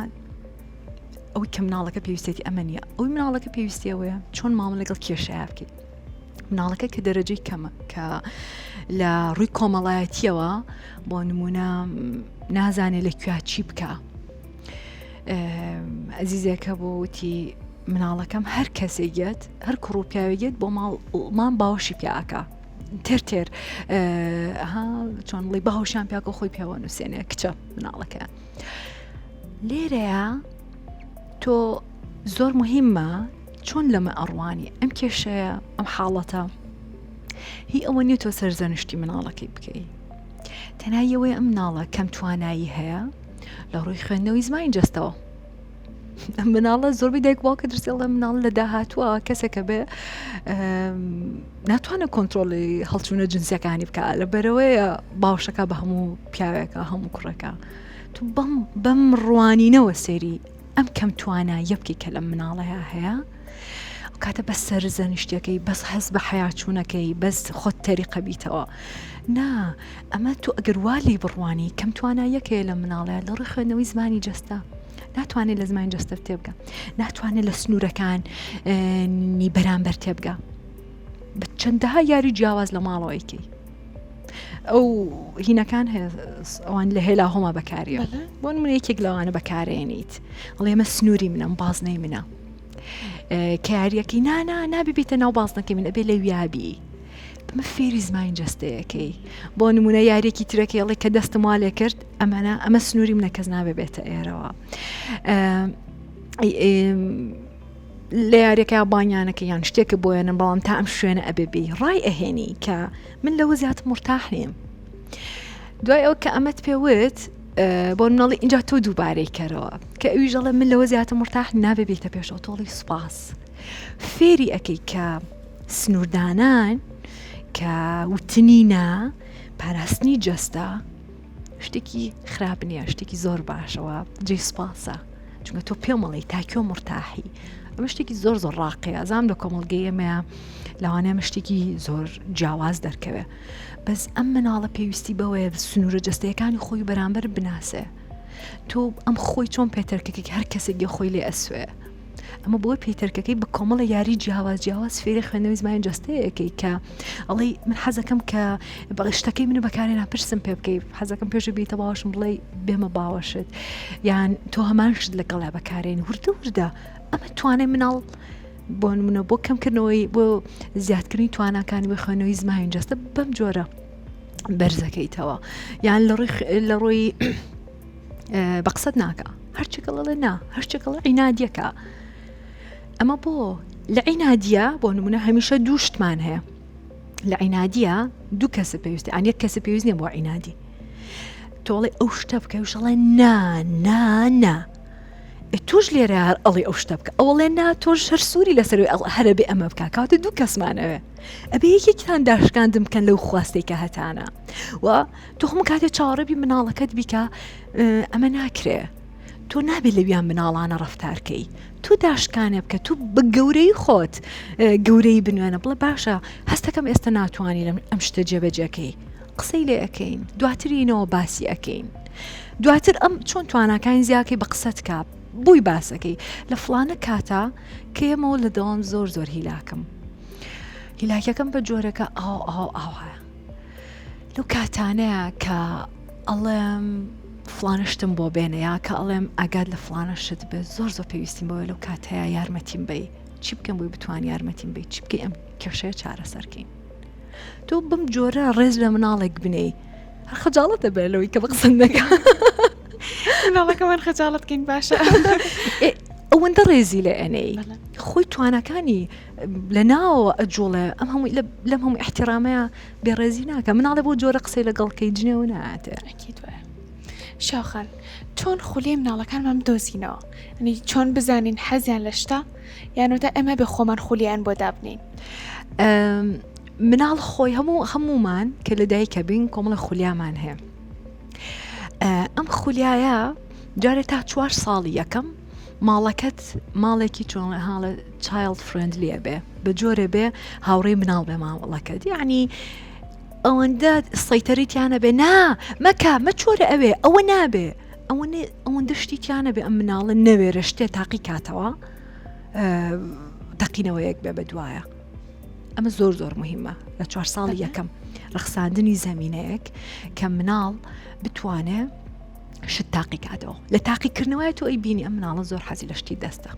ئەوەی کە مناڵەکە پێویستێتی ئەمە نییە ئەوی مناڵەکە پێویستیەوەیە چۆن ماڵ لەگەڵ کێشەیە بکەیت مناڵەکە کە دەرەجەی کەمە کە لە ڕووی کۆمەڵایەتیەوە بۆ نمونە نازانێت لەکوێ چی بکە ئەزیزێکە بۆ وتی مناڵەکەم هەر کەسێگێت هەر کوڕوپیاوێگێت بۆ ماڵ باوەشی پیاکە تێر چۆن بڵی باوشیان پیاکە خۆی پیاوە نووسێنێ کچە مناڵەکە لێرەیە تۆ زۆر مهمە چۆن لەمە ئەڕوانی ئەم کێشەیە ئەم حاڵەتە هی ئەوە نیە تۆ سەرزەنشتی مناڵەکەی بکەی تەنایەوەی ئەم مناڵە کەم توانایی هەیە لە ڕووی خوێندنەوەی زمانی جەستەوە مناڵە زۆربەی دایک باوکە درسێڵە مناڵ لە داهاتووە کەسێکە بێ ناتوانێت کۆنتترۆلی هەڵچوونە جنسیەکانی بکە لە بەرەوەیە باوشەکە بە هەموو پیاوێکە هەموو کوڕەکە تو بەم ڕوانینەوە سێری ئەم کەم توانایە بکەی کە لە مناڵەیە هەیە کاتە بەس سەرزەنیشتەکەی بەس هەست بە حیاچوونەکەی بەس خۆت تەریقە بیتەوە نا ئەمە تو ئەگەر والی بڕوانی کەم توانایەکەیە لە مناڵەیە لە ڕووی خوێندنەوەی زمانی جەستە ناتوانێت لە زمانی جەستە تێبگە ناتوانێت لە سنوورەکان نی بەرامبەر تێبگە بە چەندەها یاری جیاواز لە ماڵەوەیکەی ئەو هینەکان ئەوان لە هێلا هۆمە بەکاریە بۆ نمونە یەکێک لەوانە بەکارێنیت ئەڵێ ئێمە سنووری منە بازنەی منە کە یاریەکەی نابێتە ناو بازنەکەی من ئەبێ لە ویابی بمە فێری زمانی جەستەیەکەی بۆ نمونە یاریەکی ترەکەڵی کە دەستم وا لێ کرد ئەمە سنووری منە کەس نابێتە ئێرەوە لە یاریەکە بانیانەکە یان شتێکە بۆیانم بەڵام تا ئەم شوێنە ئەبێبی ڕای ئەهێنی کە من لەوە زیاتر مرتاح نیم دوای ئەو کە ئەمەت پێوت بۆ مناڵی اینجا تۆ دووبارەی کەرەوە کە ئەوی ژەڵە من لەوە زیاتر مرتاح نابێ بێتە پێشەوە تۆڵی سوپاس فێری ئەەکەی کە سنووردانان کە وتنینە پاراستنی جەستە شتێکی خراپ نییە شتێکی زۆر باشەوە جێ سوپاسە چونکە تۆ پێمەڵی تاکۆ مرتاحی ئەمە شتێکی زۆر زۆر ڕاقەیە ئازام لە کۆمەڵگەی ئەمەیە لەوانەیە شتێکی زۆر جیاواز دەرکەوێ بەس ئەم مناڵە پێویستی بەوەیە سنوورە جەستەیەکانی خۆی بەرامبەر بناسێ تۆ ئەم خۆی چۆن پێتەرکەکەی هەر کەسێکی خۆی لێ ئەسوێ ئەمە بۆ پێتەرکەکەی بە کۆمەڵە یاری جیاواز فێری خوێندنەوەی زمانی جەستەیەکەی کە ئەڵێ من حەزەکەم کە شتەکەی منە بەکارێنا پرسم پێ بکەیت حەزەکەم پێشە بیتە باوەشم بڵێ بێمە باوەشت یان تۆ هەمان شت لەگەڵا بەکارێن وردە ئەمە توانای مناڵ بۆ نمونە بۆ کەمکردنەوەی بۆ زیادکردنی تواناکانی بە خوێندنەوەی زمانی جەستە بەم جۆرە بەرزەکەیتەوە یان لە ڕۆی بەقسەت ناکە هەرچێکەڵە نا هەرچێکەڵە عینادیەکە ئەمە بۆ لە عینادیە بۆ نمونە هەمیشە دوو شتمان هەیە لە عینادیە دوو کەسە پێویستە ئەن یەک کەسە پێویست نیە بۆ عینادی تۆڵێ ئەو شتە بکە وشەڵێ نا توش لێرە هەر ئەڵێ ئەو شتە بکە ئەوڵێ نا تۆش هەر سووری لەسەر هەرە بێ ئەمە بکە کاتە دوو کەسمانەوێ ئەبێ یەکێکتان داشکاندم بکەن لەو خواستێکە هەتانە و تۆ هەموو کاتێ چاوەڕێبی مناڵەکەت بیکە ئەمە ناکرێ تۆ نابێت لەویان مناڵانە ڕەفتارکەی تو داشکانێ بکە تو بە گەورەی خۆت گەورەی بنوێنە بڵێ باشە هەستەکەم ئێستا ناتوانانی ئەم شتە جێبەجێکەی قسەی لێ ئەەکەین دواترینەوە باسی ئەەکەین دواتر ئەم چۆن تواناکانی زیاکەی بە قسەت کاپ بووی باسەکەی لە فلانە کاتە کە ئێمەوە لە دەوام زۆر هیلاکەم هیلاکەکەم بە جۆرەکە ئاوە لەو کاتانەیە کە ئەڵێم فلانشتم بۆ بێنە یا کە ئەڵێم ئەگات لە فلانەشت بێ زۆر پێویستیم بەوە لەو کاتەیە یارمەتیم بی چی بکەم بۆی بتوان یارمەتیم بی چی بکەی ئەم کێشەیە چارەسەرکەین تۆ بم جۆرە ڕێز لە مناڵێک بنەی هەر خەجاڵەتە بێ لەوەی کە بە قسەت نەکە مناڵەکەمان خەجاڵەتکەین باشە ئەوەندە ڕێزی لە ئەنەی خۆی توانەکانی لە ناوە ئەجوڵێ ئەم هەمووی لەم هەموو احتیرامەیە بێڕێزی ناکە مناڵێ بۆ جۆرە قسەی لەگەڵکەی جنێو ناتێ شاخان چۆن خولی مناڵەکانمان بدۆزینەوە ئەنی چۆن بزانین حەزیان لە شتە یانوتە ئەمە بە خۆمان خولیان بۆ دابنین مناڵ خۆی هەمومان کە لە دایکە بین کۆمەڵە خولیامان هەیە ئەم خولیایە جارێت تا 4 ساڵی یەکەم ماڵەکەت ماڵێکی چۆن هاڵە چایلد فرندلیە بێ بە جۆرە بێ هاوڕێی مناڵ بێ ماوەڵەکەت یعنی ئەوەندە سەیتەریتیانە بێ نا مەکە مەچۆرە ئەوێ ئەوە نابێ ئەوەندە شتیتیانە بێ ئەم مناڵە نەوێرە شتێ تاقی کاتەوە تەقینەوەیەک بێ بە دوایە ئەمە زۆر مهمە لە 4 ساڵی یەکەم ڕخساندنی زەمینەیەک کە مناڵ بتوانێ شت تاقی کاتەوە لە تاقیکردنەوەی تۆ ئەی بینی ئەم مناڵە زۆر حەزی لە شتی دەستە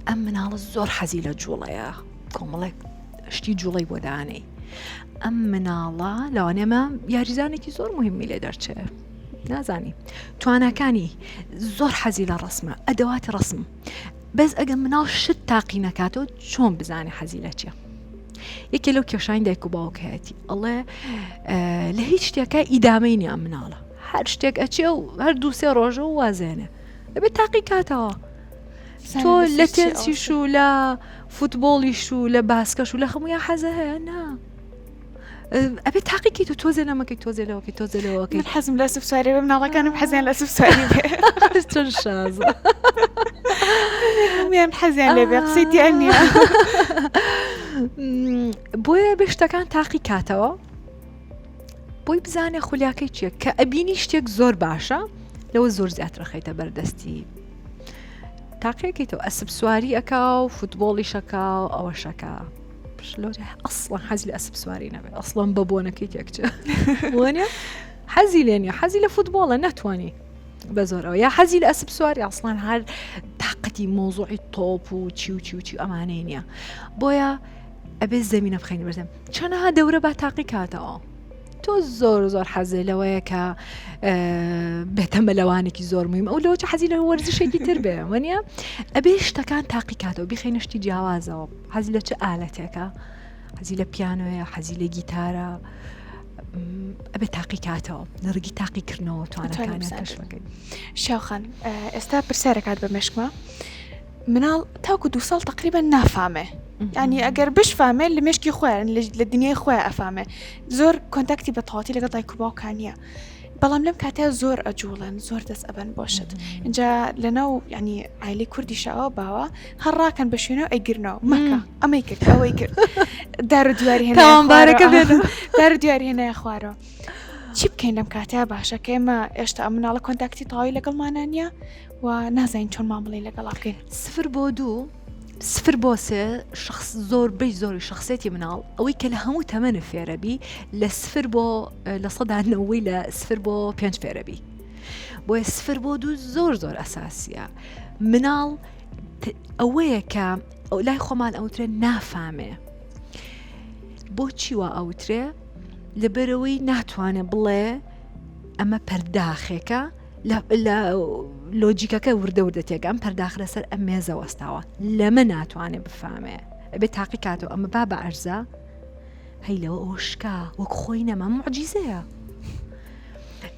ئەم مناڵە زۆر حەزی لە جوڵەیە کۆمەڵێک شتی جوڵەی بۆ دانەی ئەم مناڵە لەوانێمە یاریزانێکی زۆر مهمی لێ دەرچێ نازانی توانەکانی زۆر حەزی لە ڕسمە ئەدەواتی ڕسم بەس ئەگەم مناڵ شت تاقی نەکاتەوە چۆن بزانێ حەزی لە چیە یەکێ لەو کێشانی دایک و باوکەتی ئەڵێ لە هیچ شتێکە ئیدامەی نیە مناڵە هەر شتێک ئەچێ و هەر 2-3 ڕۆژە و وازێنێ دەبێت تاقی کاتەوە تۆ لە تێنسیش و لە فوتبۆڵیش و لە باسکەش و لە هەموویان حەزە هەیە نا ئەبێت تاقیکەیت و تۆزێ نەمەکەی تۆزێ لەوەکەی من حەزم لە سوفسواری بێ مناڵەکانم حەزیان لە سوفسواری بێ چۆن شازە هەموویان حەزیان لێ بێ قسەی دیار نییە بۆیە بێ شتەکان تاقی کاتەوە بۆی بزانێ خولیاکەی چییە کە ئەبینی شتێک زۆر باشە لەوە زۆر زیاتر خەیتە بەردەستی تاقیەکەیتەوە ئەسب سواری ئەکا و فوتبۆڵی شەکا و ئەوە شەکا ئەسڵان حەزی لە ئەسب سواری نەبێ ئەسڵان بە بۆنەکەی تێکچە وانە حەزی لێ نیە حەزی لە فوتبۆڵە نەتوانی بە زۆرەوە یا حەزی لە ئەسب سواری ئەسڵان هەر تاقەتی مۆزوعی تۆپ و چی ئەمانەی نییە بۆیە ئەبێ زەمینە بخەینی بەردەم چەنەها دەورە با تاقی کاتەوە تۆ زۆر حەزێ لەوەیە کە بێتە مەلەوانێکی زۆر مهم ئەو لەوە حەزی لە وەرزشێکی تر بێ وەنیە ئەبێ شتەکان تاقی کاتەوە بیخەینە شتی جیاوازەوە حەزی لە چه ئالەتێکە حەزی لە پیانۆیە حەزی لە گیتارە ئەبێ تاقیکاتەوە لە ڕگی تاقیکردنەوە توانەکانی کەشفەکەی. شاوخان ئێستا پرسیارەکات بە مشکمە مناڵ تاوکو 2 ساڵ تقریبا نافامێ ینی ئەگەر بشفامێ لە مشکی خۆیان لە دنیای خۆیان ئەفامێ زۆر کۆنتاکتی بە تەواتی لەگەڵ دایک و باوکانیە بەڵام لەم کاتەیە زۆر ئەجوڵن زۆر دەست ئەبەن بۆشت اینجا لەناو ینی عیلی کوردی شاوە باوە هەڕاکەن بە شوێنەوە ئەیگرنەوە مەکە ئەمەی کرد ئەوەی کرد دار و دیواری هێنا دار و دیواری هێنایە خوارەوە چی بکەین لەم کاتەیە باشە کە ئێمە ئێشتا ئەم مناڵە کۆنتاکتی تەواوی لەگەڵمانە و نازانین چۆن مامەڵی لەگەڵا بکەین 0 بۆ 2 0 بۆ 3 شخص زۆر بەی زۆری شخصێتی مناڵ ئەوەی کە لە هەموو تەمەنە فێرەبی لە 0 بۆ لە 100 لە 0 بۆ 5 فێرەبی بۆیە 0 بۆ 2 زۆر ئەساسیە مناڵ ئەوەیە کە ئەو لای خۆمان ئەوترێ نافامێ بۆچی وا ئەوترێ لەبەرەوەی ناتوانێ بڵێ ئەمە پەرداخێکە لە لۆجیکەکە وردە تێگە ئەم پەرداخ لەسەر ئەم مێزە وەستاوە لەمە ناتوانێ بفامێ ئەبێ تاقیکاتەوە ئەمە بە ئەرزە هەی لەوە ئۆشکا وەک خۆی نەما موعجیزەیە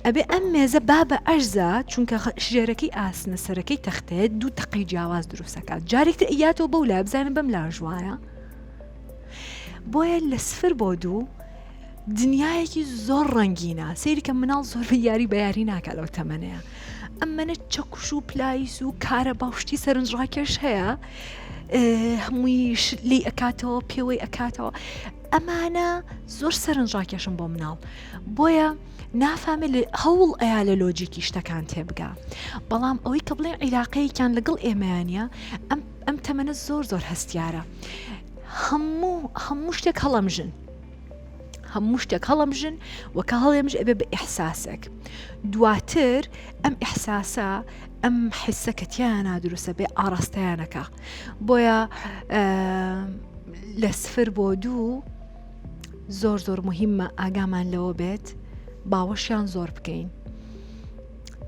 ئەبێ ئەم مێزە بە ئەرزە چونکە ژێرەکەی ئاسنە سەرەکەی تەختێت 2 تەقی جیاواز دروستەکات جارێکتر ئیاتەوە بەو لا بزانم بەم لاژوایە بۆیە لە 0 بۆ 2 دنیایەکی زۆر ڕەنگینە سەیری کە مناڵ زۆر یاری بە یاری ناکات لەو تەمەنەیە ئەمەنە چەکوش و پلایس و کارە باوشتی سەرنجڕاکێش هەیە هەمووی لی ئەکاتەوە پێوەی ئەکاتەوە ئەمانە زۆر سەرنجڕاکێشم بۆ مناڵ بۆیە نافامێ هەوڵ ئەیا لە لۆجیکی شتەکان تێبگا بەڵام ئەوەی کە بڵێن عیلاقەیەکیان لەگەڵ ئێمەیانە ئەم تەمەنە زۆر هەستیارە هەموو شتێک هەڵەمژن هەموو شتێک هەڵەمژن وەکە هەڵێمژ ئەبێ بە ئیحساسێک دواتر ئەم ئیحساسە ئەم حسەکەتیانە دروستە بێ ئاڕاستەیانەکە بۆیە لە 0 بۆ 2 زۆر مهمە ئاگامان لەوە بێت باوەشیان زۆر بکەین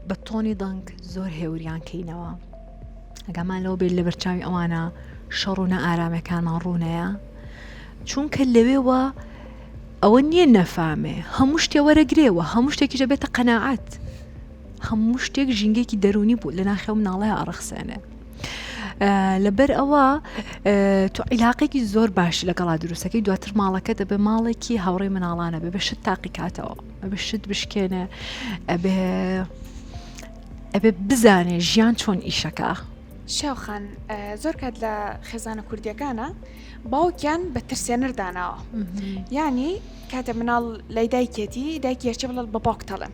بە تۆنی دەنگ زۆر هێوریان کەینەوە ئەگامان لەوە بێت لە بەرچاوی ئەوانە شەڕونە ئارامەکانمان ڕوونەیە چونکە لەوێوە ئەوە نییە نەفامێ هەموو شتێ وەرەگرێەوە هەموو شتێکیش بێتە قەناعەت هەموو شتێک ژینگێکی دەرونی بوو لە ناخێو مناڵەیە ئاڕەخسێنێ لەبەر ئەوە تو عیلاقێکی زۆر باش لەگەڵا دروستەکەی دواتر ماڵەکە دەبێ ماڵێکی هاوڕێی مناڵانە بێ شت تاقیکاتەوە ئەبێ شت بشکێنێ ئەبێ بزانێ ژیان چۆن ئیشەکە شاوخان زۆر کات لە خێزانە کوردیەکانە باوکیان بە ترسێنەر داناوە ینی کاتە مناڵ لای دایکێتی دایکی هەرچی بڵێت بە باوک تەڵێم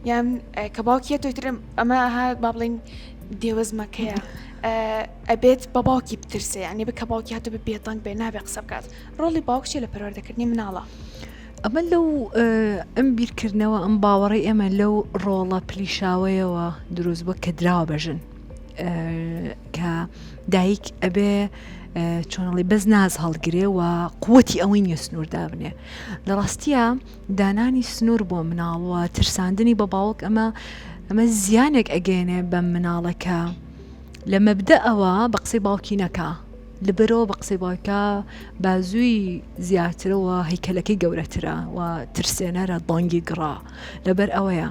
یان کە باوکیە تویترم ئەمە ها با بڵین دێوەزمەکەیە ئەبێت بە باوکی بترسێ ینی بکە باوکی هاتو بە بێدەنگ بێ نابێ قسە بکات ڕۆڵی باوکچی لە پەروەردەکردنی مناڵە ئەمە لەو ئەم بیرکردنەوە ئەم باوەڕی ئێمە لەو ڕۆڵە پلیشاوەیەوە دروست بووە کە دراوە بەژن کە دایک ئەبێ چۆنەڵی بەس ناز هەڵگرێ و قووەتی ئەوەی نیە سنوور دابنێ لە ڕاستیە دانانی سنوور بۆ مناڵەوە ترساندنی بە باوک ئەمە زیانێک ئەگەێنێ بە مناڵەکە لە مەبدە ئەوە بە قسەی باوکی نەکا لەبەرەوە بە قسەی باوکە بازووی زیاترەوە هەیکەلەکەی گەورەترە و ترسێنەرە دەنگی گڕا لەبەر ئەوەیە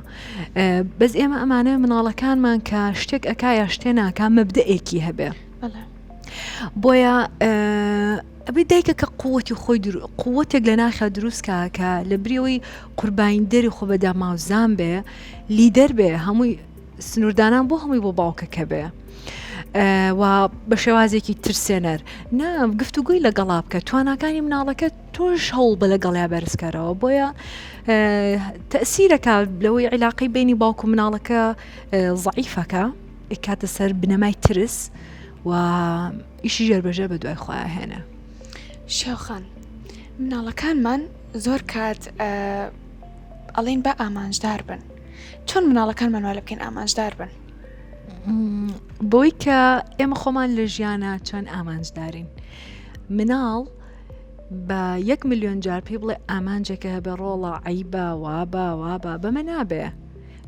بەس ئێمە ئەمانە مناڵەکانمان کە شتێک ئەکا یا شتێ ناکا مەبدەئێکی هەبێ بۆیە ئەبێ دایکە کە قووەتی خۆی قووەتێک لە ناخە دروستکە کە لە بریەوەی قوربانی دەری خۆ بەدا ماوزان بێ لیدەر بێ هەمووی سنووردانان بۆ هەمووی بۆ باوکەکە بێ و بە شێوازێکی ترسێنەر نا گفتوگوی لەگەڵا بکە تواناکانی مناڵەکە تۆش هەوڵ بە لەگەڵیا بەرزکارەوە بۆیە تەسیرەکە لەوەی عیلاقەی بینی باوک و مناڵەکە زەعیفەکە کاتە سەر بنەمای ترس و ئیشی ژێربەژێر بە دوای خۆیان هێنە شێوخان مناڵەکانمان زۆر کات ئەڵێن بە ئامانجدار بن چۆن مناڵەکانمان وا لە بکەین ئامانجدار بن بۆی کە ئێمە خۆمان لە ژیانە چۆن ئامانجدارین مناڵ بە 1 ملیۆن جار پێی بڵێ ئامانجێکە هەبێ ڕۆڵە عیبە وابە بەمە نابێ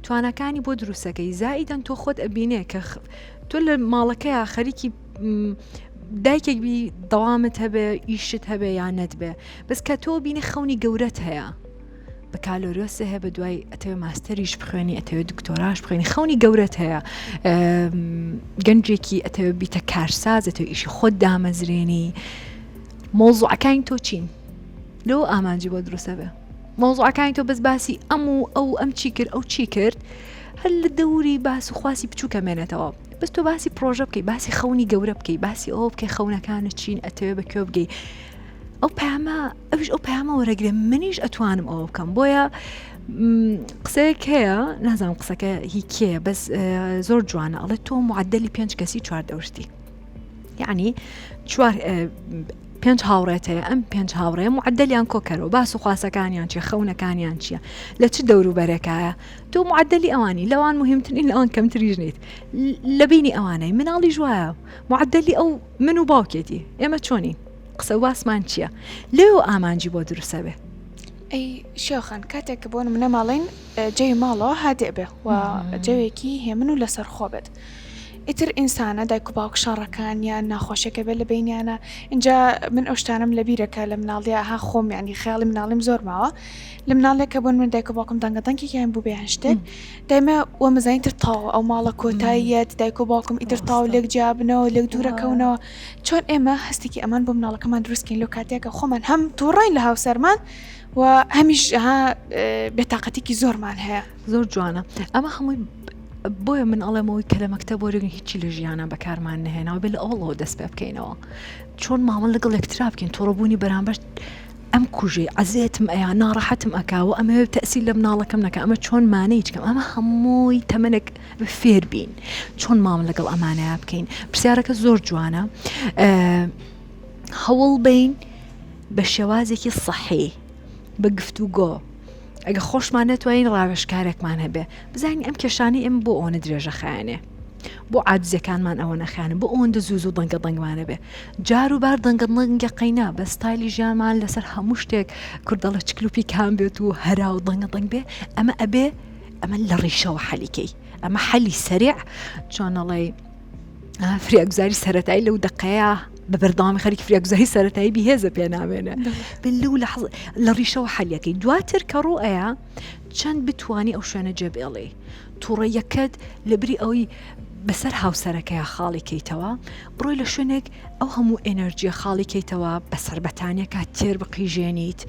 توانەکانی بۆ دروستەکەی زائیدەن تۆ خۆت ئەبینێ کە تۆ لە ماڵەکەیە خەریکی دایکێک بی دەوامت هەبێ ئیشت هەبێ یان نەتبێ بەس کە تۆ بینی خەونی گەورەت هەیە بەکالۆریۆس هەیە بە دوای ئەتەوێ ماستەریش بخوێنی ئەتەوێ دکتۆراش بخوێنی خەونی گەورەت هەیە گەنجێکی ئەتەوێ بیتە کارساز ئەتەوێ ئیشی خۆت دامەزرێنی مۆزوعەکانی تۆ چین لەوە ئامانجی بۆ دروستە بێ مۆزوعەکانی تۆ بەس باسی ئەم چی کرد ئەو چی کرد هەر لە دەوری باس و خواسی بچووکە مێنێتەوە بەس تۆ باسی پرۆژە بکەی باسی خەونی گەورە بکەی باسی ئەوە بکەی خەونەکانت چین ئەتەوێ بەکوێ بگەی ئەو پەیامە ئەوش ئەو پەیامە وەرەگرێ منیش ئەتوانم ئەوە بکەم بۆیە قسەیەک هەیە نازانم قسەکە هی کێیە بەس زۆر جوانە ئەڵێ تۆ معدەلی 5 کەسی 4 دەورشتی یعنی 5 هاوڕێت هەیە ئەم 5 هاوڕێ معدەلیان کۆکەرەوە باس و خواسەکانیان چیە خەونەکانیان چییە لە چ دەوروبەرێکایە تۆ معدەلی ئەوانی لەوان مهمترین لەوان کەمتریش نیت لە بینی ئەوانەی مناڵی ژوایە معدەلی ئەو من و باوکێتی ئێمە چۆنی قسە واسمان چییە لێو ئامانجی بۆ دروستە بێ ئەی شێخان کاتێک کە بۆن منە ماڵین جێی ماڵەوە هادێ بێ و جەوێکی هێمن و لەسەر خۆ بێت ئیتر ئینسانە دایک و باوک شەڕەکانیان ناخۆشیەکە بێت لە بینیانە اینجا من ئەو شتانم لە بیرەکە لە مناڵیە ها خۆم ینی خیاڵی مناڵیم زۆر ماوە لە مناڵێکە بۆن من دایک و باوکم دەنگەدەنگێکیان بوو بێ شتێک دایمە وە مزانیتر تاوە ئەو ماڵە کۆتاییەت دایک و باوکم ئیتر تاو لێک جیابنەوە لێک دوورەکەونەوە چۆن ئێمە هەستێکی ئەمان بۆ مناڵەکەمان دروستکەین لەو کاتێکە خۆمان هەم تووڕین لە هاوسەرمان و هەمیش بێتاقەتێکی زۆرمان هەیە زۆر جوانە ئەمە هەمووی بۆیە من ئەڵێمەوەی کە لە مەکتەب بۆرەگەن هیچی لە ژیانە بەکارمان نهێناوە بێ لە ئەوڵەوە دەست پێ بکەینەوە چۆن ماوەڵ لەگەڵ یەکترا بکەین تۆڕەبوونی بەرامبەر ئەم کوژێ عەزێتم ئەیە ناڕەحەتم ئەکاوە ئەمە تەئسیر لە مناڵەکەم نەکە ئەمە چۆن مانەی چکەم ئەمە هەمووی تەمەنێک فێر بین چۆن ماوەڵ لەگەڵ ئەمانەیە بکەین پرسیارەکە زۆر جوانە هەوڵ بین بە شێوازێکی سەحی بە گفتوگۆ ئەگە خۆشمان نەتوانین ڕاوێژکارێکمان هەبێ بزانین ئەم کێشانی ئێمە بۆ ئەوە درێژە خایانێ بۆ عاجزەکانمان ئەوە نەخیانە بۆ ئەوەندە زوو دەنگە دەنگمانە بێ جار و بار دەنگە دەنگە قەینا بە ستایلی ژیانمان لەسەر هەموو شتێک کوردەڵە چکلوپی کام بێت و هەرا و دەنگە دەنگ بێ ئەمە ئەبێ ئەمە لە ڕیشەوە حەلیکەی ئەمە حەلی سەریع چۆنەڵێ فریاگوزاری سەرەتایی لەو دقەیە بە بەردەوامی خەریکی فریاگوزاری سەرەتایی بێهێزە پێ نامێنێ لەو لە ڕیشەوە حەلیەکەی دواتر کە ڕوئەیە چەند بتوانی ئەو شوێنە جێبێڵێ تووڕەیەکەت لە بری ئەوی بەسەر هاوسەرەکەیە خاڵیکەیتەوە بڕۆی لە شوێنێک ئەو هەموو ئێنەرژیە خاڵیکەیتەوە بەسەر بەتانیەکە تێر بقیژێنیت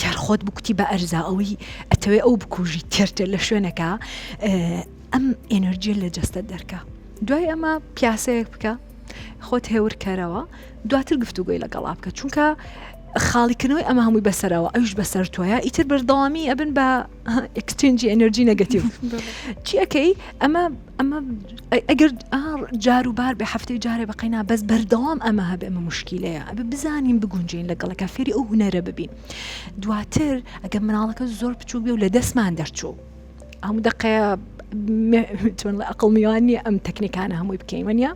تێرخۆت بکوتی بە ئەرزا ئەوەی ئەتەوێ ئەو بکوژی تێرتر لە شوێنەکە ئەم ئێنەرژیە لە جەستە دەرکە دوای ئەمە پیاسەیەک بکە خۆت هێورکەرەوە دواتر گفتوگۆی لەگەڵا بکە چونکە خاڵیکردنەوەی ئەمە هەمووی بەسەرەوە ئەوش بەسەر تۆیە ئیتر بەردەوامی ئەبن بە ئەکسچێنجی ئەنەرژی نەگەتیڤ چی ئەەکەی ئەمە ئەگەر جار و بار بێ هەفتەی جارێ بەقینا بەس بەردەوام ئەمە هەبێ ئەمە مشکیلەیە ئەبێ بزانین بگونجین لەگەڵەکە فێری ئەو هونەرە ببین دواتر ئەگەر مناڵەکە زۆر بچوو بێ و لە دەستمان دەرچوو هەموو دقەیە چۆن لە ئەقڵ میوانی ئەم تەکنیکانە هەمووی بکەین وەنیا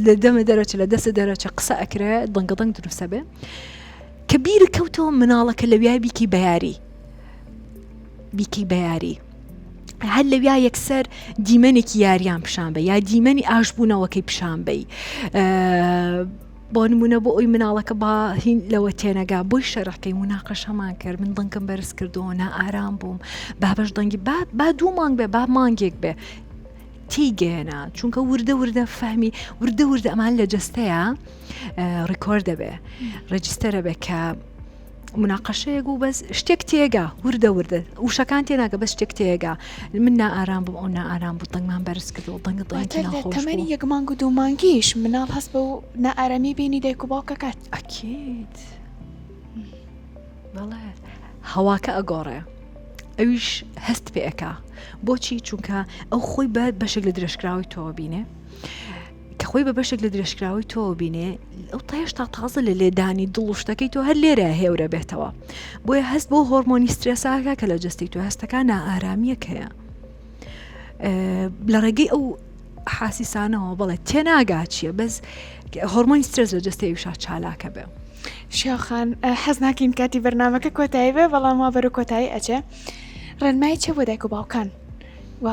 لە دەمە دەرەچە لە دەستە دەرەچە قسە ئەکرێ دەنگە دەنگ دروستە بێ کە بیر کەوتەوە مناڵەکە لەویای بیکی بەیاری هەر لەویا یەکسەر دیمەنێکی یاریان پیشان بە یا دیمەنی ئاشبوونەوەکەی پیشان بەی بۆ نمونە بۆ ئەوی مناڵەکە با هین لەوە تێنەگا بۆی شەرەکەی مناقەشەمان کرد من دەنگم بەرز کردەوە نائارام بووم بابەش دەنگی با 2 مانگ بێ با مانگێک بێ تیگەێنە چونکە وردە فەهمی وردە ئەمان لە جەستەیە ڕیکۆرد دەبێ ڕێجیستەرە بێ کە مناقەشەیەک و بەس شتێک تێگا وردە وشەکان تێناگە بەس شتێک تێگا من نائارام بووم ئەو نائارام بوو دەنگمان بەرز کردەوە دەنگە دەنگی ناخۆش تەمەنی 1 مانگ و 2 مانگیش مناڵ هەست بە و نائارامی بینی دایک و باوکەکەت ئەکید بەڵێ هەواکە ئەگۆڕێ ئەویش هەست پێەکە بۆچی چونکە ئەو خۆی بەشێک لە درێژکراوی تۆ بینێ کە خۆی بە بەشێک لە درێژکراوی تۆ بینێ ئەو تاش تا تازە لە لێدانی دڵشتەکەی تۆ هەر لێرە هێورە بێتەوە بۆیە هەست بۆ هۆرمۆنی سترێساکە کە لە جەستی تۆ هەستەکە نائارامیەک هەیە لە ڕێگەی ئەو حاسیسانەوە بڵێ تێناگا چییە بەس هۆرمۆنی سترێس لە جەستی وشا چالاکە بێ شێخان حەز ناکەین کاتی بەرنامەکە کۆتایی بێ بەڵام وا بەرە کۆتایی ئەچێ ڕێنمایی چێ بۆ دایک و باوکان و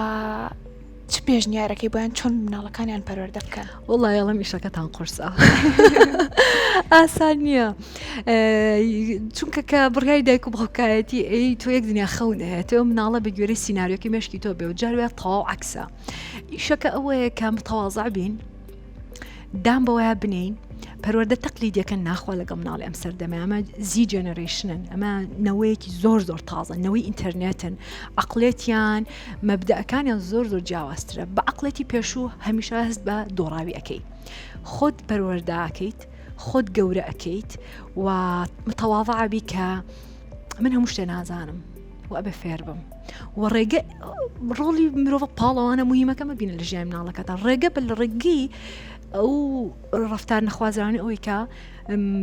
چ پێشنیارەکەی بۆیان چۆن مناڵەکانیان پەروەردە بکەن؟ والله یاڵم ئیشەکەتان قورسە ئاسان نییە چونکە کە بڕگای دایک و بڵکایەتی ئەی تۆ یەک دنیا خەونەیە تۆ مناڵە بە گوێرەی سینناریۆکی مشکی تۆ بێ و جاروێ تەواو عکسە ئیشەکە ئەوەیە کە متەواضع بین دام بەوەیە بنین پەروەردە تەقلیدیەکە ناخوا لەگەڵ مناڵی ئەم سەردەمە ئەمە زی جێنەرێشنن ئەمە نەوەیەکی زۆر تازە نەوەی ئینتەرنێتن عقلێتیان مەبدەەکانیان زۆر جیاوازترە بە عقلێتی پێشوو هەمیشە هەست بە دۆڕاوی ئەەکەیت خۆت پەروەردە ئەەکەیت خۆت گەورە ئەەکەیت و متەواضع بی کە من هەموو شتێ نازانم و ئەبێ فێر بم و ڕێگە ڕۆڵی مرۆڤ پاڵەوانە موهیمەکە مەبینە لە ژیان مناڵەکەتان ڕێگە بە لە ڕێگی ئەو ڕفتار نەخوازرانی ئەوەی کە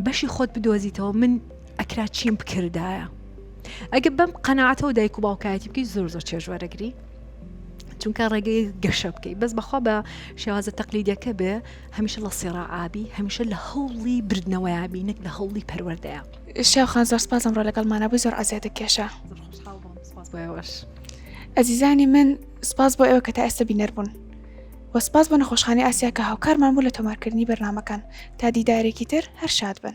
بەشی خۆت بدۆزیتەوە من ئەکرا چیم بکردایە ئەگە بەم قەناعەتەوە دایک و باوکایەتی بکەی زۆر چێژ وەرەگری چونکە ڕێگەی گەشە بکەی بەس بەخوا بە شێوازە تەقلیدیەکە بێ هەمیشە لە سێڕائابی هەمیشە لە هەوڵی بردنەوەیابی نەک لە هەوڵی پەروەردەیە. شێخان زۆر سپاس ئەمڕۆ لەگەڵمانە بووی زۆر ئازیاتە کێشە. ئەزیزانی من سپاس بۆ ئێوە کە تا ئێستا بینەر بوون و سپاس بۆ نەخۆشخانەی ئاسیا کە هاوکارمان بوو لە تۆمارکردنی بەرنامەکان تا دیدارێکی تر هەر شاد بن.